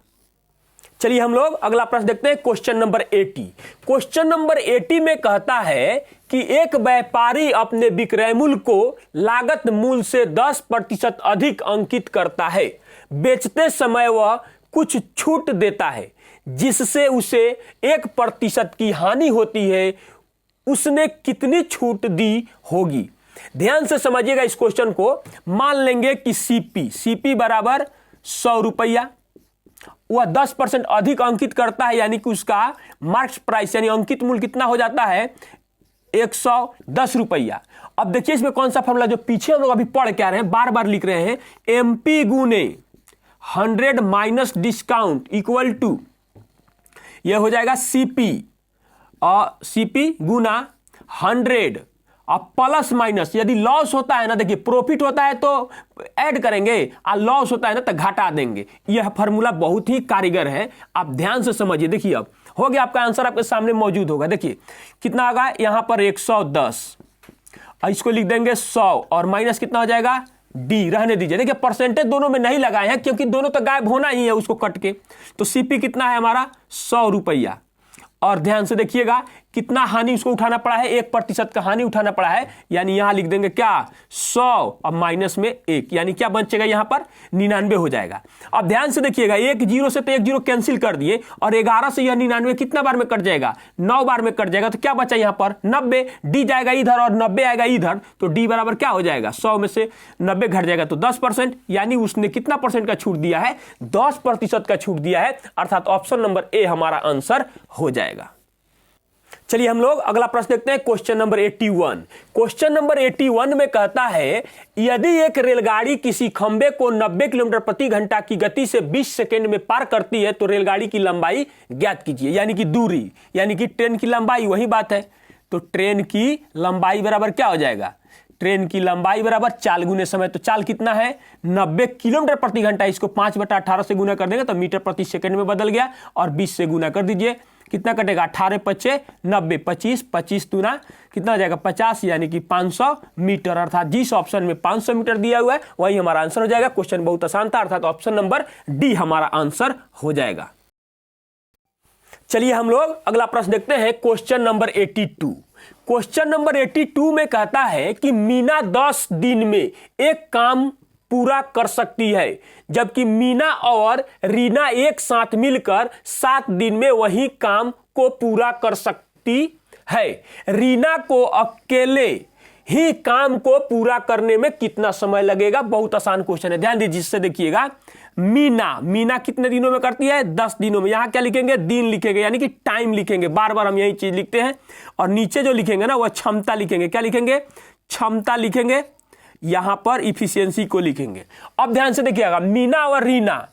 चलिए हम लोग अगला प्रश्न देखते हैं, क्वेश्चन नंबर 80। क्वेश्चन नंबर 80 में कहता है कि एक व्यापारी अपने विक्रय मूल्य को लागत मूल्य से 10% अधिक अंकित करता है। बेचते समय वह कुछ छूट देता है जिससे उसे 1% की हानि होती है। उसने कितनी छूट दी होगी? ध्यान से समझिएगा इस क्वेश्चन को। मान लेंगे कि सीपी बराबर 100 रुपया, वह 10% अधिक अंकित करता है, यानी कि उसका मार्क्स प्राइस यानी अंकित मूल्य कितना हो जाता है 110 रुपया। अब देखिए इसमें कौन सा फॉर्मूला जो पीछे हम लोग अभी पढ़ के आ रहे हैं, बार बार लिख रहे हैं, MP गुने 100 माइनस डिस्काउंट इक्वल टू यह हो जाएगा सीपी गुना 100 और प्लस माइनस, यदि लॉस होता है ना, देखिए प्रॉफिट होता है तो ऐड करेंगे और लॉस होता है ना तो घटा देंगे। यह फार्मूला बहुत ही कारीगर है, आप ध्यान से समझिए। देखिए अब हो गया, आपका आंसर आपके सामने मौजूद होगा। देखिए कितना होगा, यहां पर 110, इसको लिख देंगे 100 और माइनस कितना हो जाएगा डी, रहने दीजिए। देखिए परसेंटेज दोनों में नहीं लगाए हैं क्योंकि दोनों तो गायब होना ही है उसको कट के। तो सीपी कितना है हमारा 100 रुपया, और ध्यान से देखिएगा कितना हानि उसको उठाना पड़ा है, 1% का हानि उठाना पड़ा है, यानी यहां लिख देंगे क्या 100 और माइनस में 1, यानी क्या बचेगा यहां पर 99 हो जाएगा। अब ध्यान से देखिएगा, 1 0 से तो 1 0 कैंसिल कर दिए और 11 से यह 99 कितना बार में कट जाएगा 9 बार में कट जाएगा। तो क्या बचा यहां पर 90, डी जाएगा इधर और 90 आएगा इधर, तो डी बराबर क्या हो जाएगा 100 में से 90 घट जाएगा तो 10%, यानी उसने कितना परसेंट का छूट दिया है 10% का छूट दिया है, अर्थात ऑप्शन नंबर ए हमारा आंसर हो जाएगा। चलिए हम लोग अगला प्रश्न देखते हैं, क्वेश्चन नंबर 81। क्वेश्चन नंबर 81 में कहता है यदि एक रेलगाड़ी किसी खंबे को 90 किलोमीटर प्रति घंटा की गति से 20 सेकंड में पार करती है तो रेलगाड़ी की लंबाई ज्ञात कीजिए, यानी कि दूरी, यानी कि ट्रेन की लंबाई, वही बात है। तो ट्रेन की लंबाई बराबर क्या हो जाएगा, ट्रेन की लंबाई बराबर चाल गुने समय। तो चाल कितना है 90 किलोमीटर प्रति घंटा, इसको 5/18 से गुना कर देंगे तो मीटर प्रति सेकंड में बदल गया, और 20 से गुना कर दीजिए, कितना कटेगा 18 5 90, 25 दूना कितना हो जाएगा 50, यानी कि 500 मीटर। अर्थात जिस ऑप्शन में 500 मीटर दिया हुआ है वही हमारा आंसर हो जाएगा। क्वेश्चन बहुत आसान था, अर्थात ऑप्शन नंबर डी हमारा आंसर हो जाएगा। चलिए हम लोग अगला प्रश्न देखते हैं, क्वेश्चन नंबर 82। क्वेश्चन नंबर 82 में कहता है कि मीना 10 दिन में एक काम पूरा कर सकती है, जबकि मीना और रीना एक साथ मिलकर 7 दिन में वही काम को पूरा कर सकती है। रीना को अकेले ही काम को पूरा करने में कितना समय लगेगा? बहुत आसान क्वेश्चन है, ध्यान दीजिए। जिससे देखिएगा मीना कितने दिनों में करती है 10 दिनों में, यहां क्या लिखेंगे दिन लिखेंगे, यानी कि टाइम लिखेंगे, बार बार हम यही चीज लिखते हैं। और नीचे जो लिखेंगे ना वह क्षमता लिखेंगे, क्या लिखेंगे क्षमता लिखेंगे, यहां पर इफिशियंसी को लिखेंगे। अब ध्यान से देखिएगा, मीना और रीना,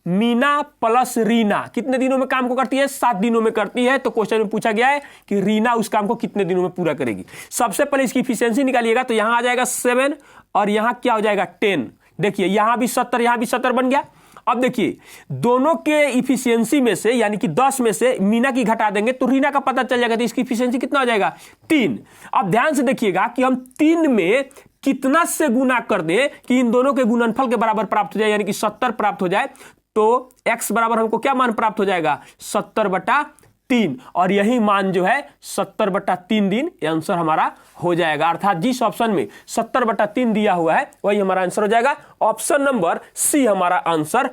मीना प्लस रीना कितने दिनों में काम को करती है 7 दिनों में करती है। तो क्वेश्चन में पूछा गया है कि रीना उस काम को कितने दिनों में पूरा करेगी। सबसे पहले इसकी इफिशियंसी निकालिएगा, तो यहां आ जाएगा 7 और यहां क्या हो जाएगा 10। देखिए यहां भी 70 यहां भी 70 बन गया। अब देखिए दोनों के इफिशियंसी में से यानी कि 10 में से मीना की घटा देंगे तो रीना का पता चल जाएगा, तो इसकी इफिशियंसी कितना हो जाएगा 3। अब ध्यान से देखिएगा कि हम 3 में कितना से गुना कर दें कि इन दोनों के गुणनफल के बराबर प्राप्त हो जाए, यानी कि 70 प्राप्त हो जाए, तो x बराबर हमको क्या मान प्राप्त हो जाएगा 70/3, और यही मान जो है 70/3 दिन आंसर हमारा हो जाएगा। अर्थात जिस ऑप्शन में 70/3 दिया हुआ है वही हमारा आंसर हो जाएगा, ऑप्शन नंबर सी हमारा आंसर।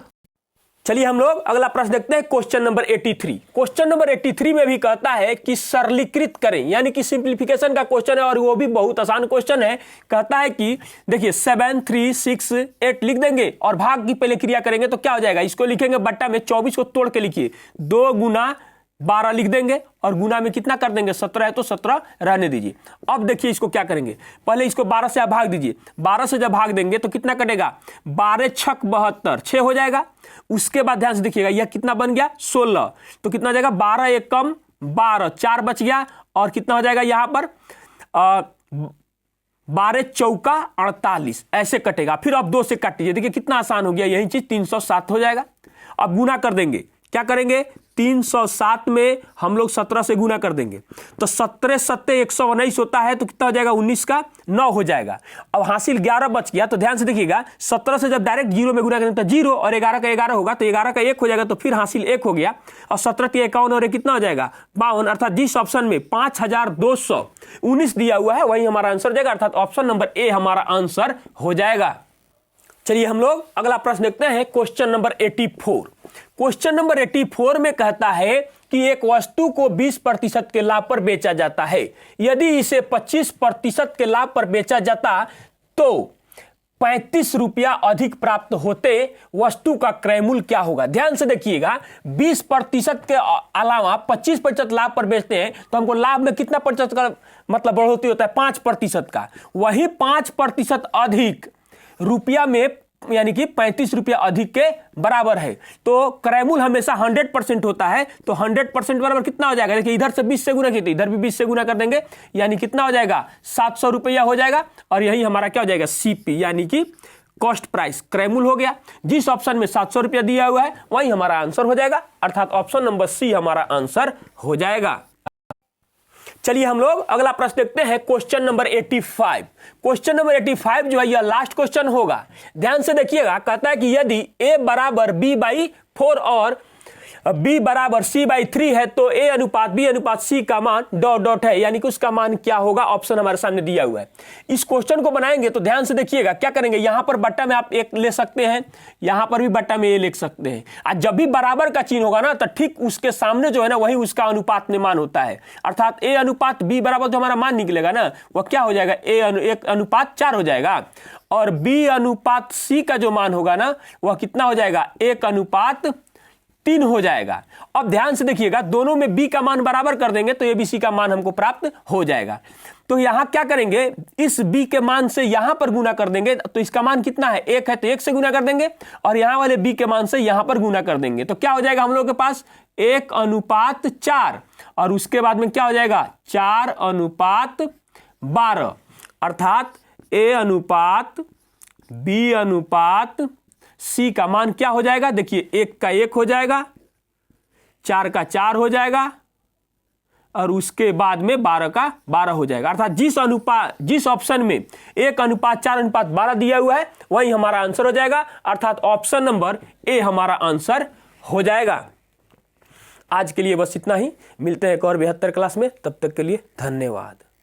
चलिए हम लोग अगला प्रश्न देखते हैं, क्वेश्चन नंबर 83। क्वेश्चन नंबर 83 में भी कहता है कि सरलीकृत करें, यानी कि सिंप्लीफिकेशन का क्वेश्चन है और वो भी बहुत आसान क्वेश्चन है। कहता है कि देखिए 7 3 6 8 लिख देंगे और भाग की पहले क्रिया करेंगे तो क्या हो जाएगा, इसको लिखेंगे बट्टा में 24 को तोड़ के लिखिए 2 गुना 12 लिख देंगे और गुना में कितना कर देंगे, 17 है तो 17 रहने दीजिए। अब देखिए इसको क्या करेंगे, पहले इसको 12 से आप भाग दीजिए। 12 से जब भाग देंगे तो कितना कटेगा, 12 छक 72, 6 हो जाएगा। उसके बाद ध्यान से देखिएगा यह कितना बन गया, 16, तो कितना हो जाएगा, 12 एक कम 12, 4 बच गया और कितना हो जाएगा यहाँ पर 12 चौका 48, ऐसे कटेगा। फिर अब 2 से काट दीजिए, देखिए कितना आसान हो गया, यही चीज 307 हो जाएगा। अब गुना कर देंगे, क्या करेंगे, 307 में हम लोग 17 से गुना कर देंगे तो 17 7 119 होता है, तो कितना हो जाएगा, 19 का 9 हो जाएगा। अब हासिल 11 बच गया, तो ध्यान से देखिएगा 17 से जब डायरेक्ट 0 में गुना करेंगे तो 0 और 11 का 11 होगा, तो 11 का 1 हो जाएगा, तो फिर हासिल 1 हो गया। और 17 के 51 और कितना हो जाएगा, 52, अर्थात जिस ऑप्शन में 5219 दिया हुआ है वही हमारा आंसर हो जाएगा, अर्थात ऑप्शन नंबर ए हमारा आंसर हो जाएगा। चलिए हम लोग अगला प्रश्न देखते हैं, क्वेश्चन नंबर 84। क्वेश्चन नंबर 84 में कहता है कि एक वस्तु को 20% के लाभ पर बेचा जाता है, यदि इसे 25% के लाभ पर बेचा जाता तो 35 रुपया अधिक प्राप्त होते, वस्तु का क्रय मूल्य क्या होगा। ध्यान से देखिएगा, 20% के अलावा 25% लाभ पर बेचते हैं तो हमको लाभ में कितना प्रतिशत का मतलब बढ़ोतरी होता है, 5% का। वही 5% अधिक रुपया में यानी कि 35 रुपया अधिक के बराबर है, तो क्रय मूल्य हमेशा 100% होता है, तो 100% बराबर कितना हो जाएगा, देखिए इधर से 20 से गुना किया तो इधर भी 20 से गुना कर देंगे, यानी कितना हो जाएगा, 700 रुपया हो जाएगा। और यही हमारा क्या हो जाएगा, सीपी यानी कि कॉस्ट प्राइस, क्रय मूल्य हो गया। जिस ऑप्शन में 700 रुपया दिया हुआ है वही हमारा आंसर हो जाएगा, अर्थात ऑप्शन नंबर सी हमारा आंसर हो जाएगा। चलिए हम लोग अगला प्रश्न देखते हैं, क्वेश्चन नंबर 85। क्वेश्चन नंबर 85 जो है यह लास्ट क्वेश्चन होगा। ध्यान से देखिएगा, कहता है कि यदि a बराबर b/4 और b बराबर c/3 है तो a अनुपात b अनुपात c का मान ... है, यानी कि उसका मान क्या होगा, ऑप्शन हमारे सामने दिया हुआ है। इस क्वेश्चन को बनाएंगे तो ध्यान से देखिएगा क्या करेंगे, यहां पर बट्टा में आप एक ले सकते हैं, यहां पर भी बट्टा में ये लिख सकते हैं। आज जब भी बराबर का चिन्ह होगा ना तो ठीक उसके सामने जो है ना वही उसका अनुपात में मान होता है, अर्थात a अनुपात b बराबर जो हमारा मान निकलेगा ना वह क्या हो जाएगा, a 1:4 हो जाएगा, और b अनुपात c का जो मान होगा ना वह कितना हो जाएगा, 1:3 हो जाएगा। अब ध्यान से देखिएगा, दोनों में b का मान बराबर कर देंगे तो abc का मान हमको प्राप्त हो जाएगा। तो यहां क्या करेंगे, इस b के मान से यहां पर गुना कर देंगे, तो इसका मान कितना है, 1 है तो 1 से गुना कर देंगे, और यहां वाले b के मान से यहां पर गुना कर देंगे, तो क्या हो जाएगा हम लोग के पास 1:4, और उसके बाद में क्या हो जाएगा 4:12, अर्थात a अनुपात b अनुपात c का मान क्या हो जाएगा, देखिए 1 का 1 हो जाएगा, 4 का 4 हो जाएगा, और उसके बाद में 12 का 12 हो जाएगा। अर्थात जिस ऑप्शन में 1:4:12 दिया हुआ है वही हमारा आंसर हो जाएगा, अर्थात ऑप्शन नंबर ए हमारा आंसर हो जाएगा। आज के लिए बस इतना ही, मिलते हैं एक और 72 क्लास में, तब तक के लिए धन्यवाद।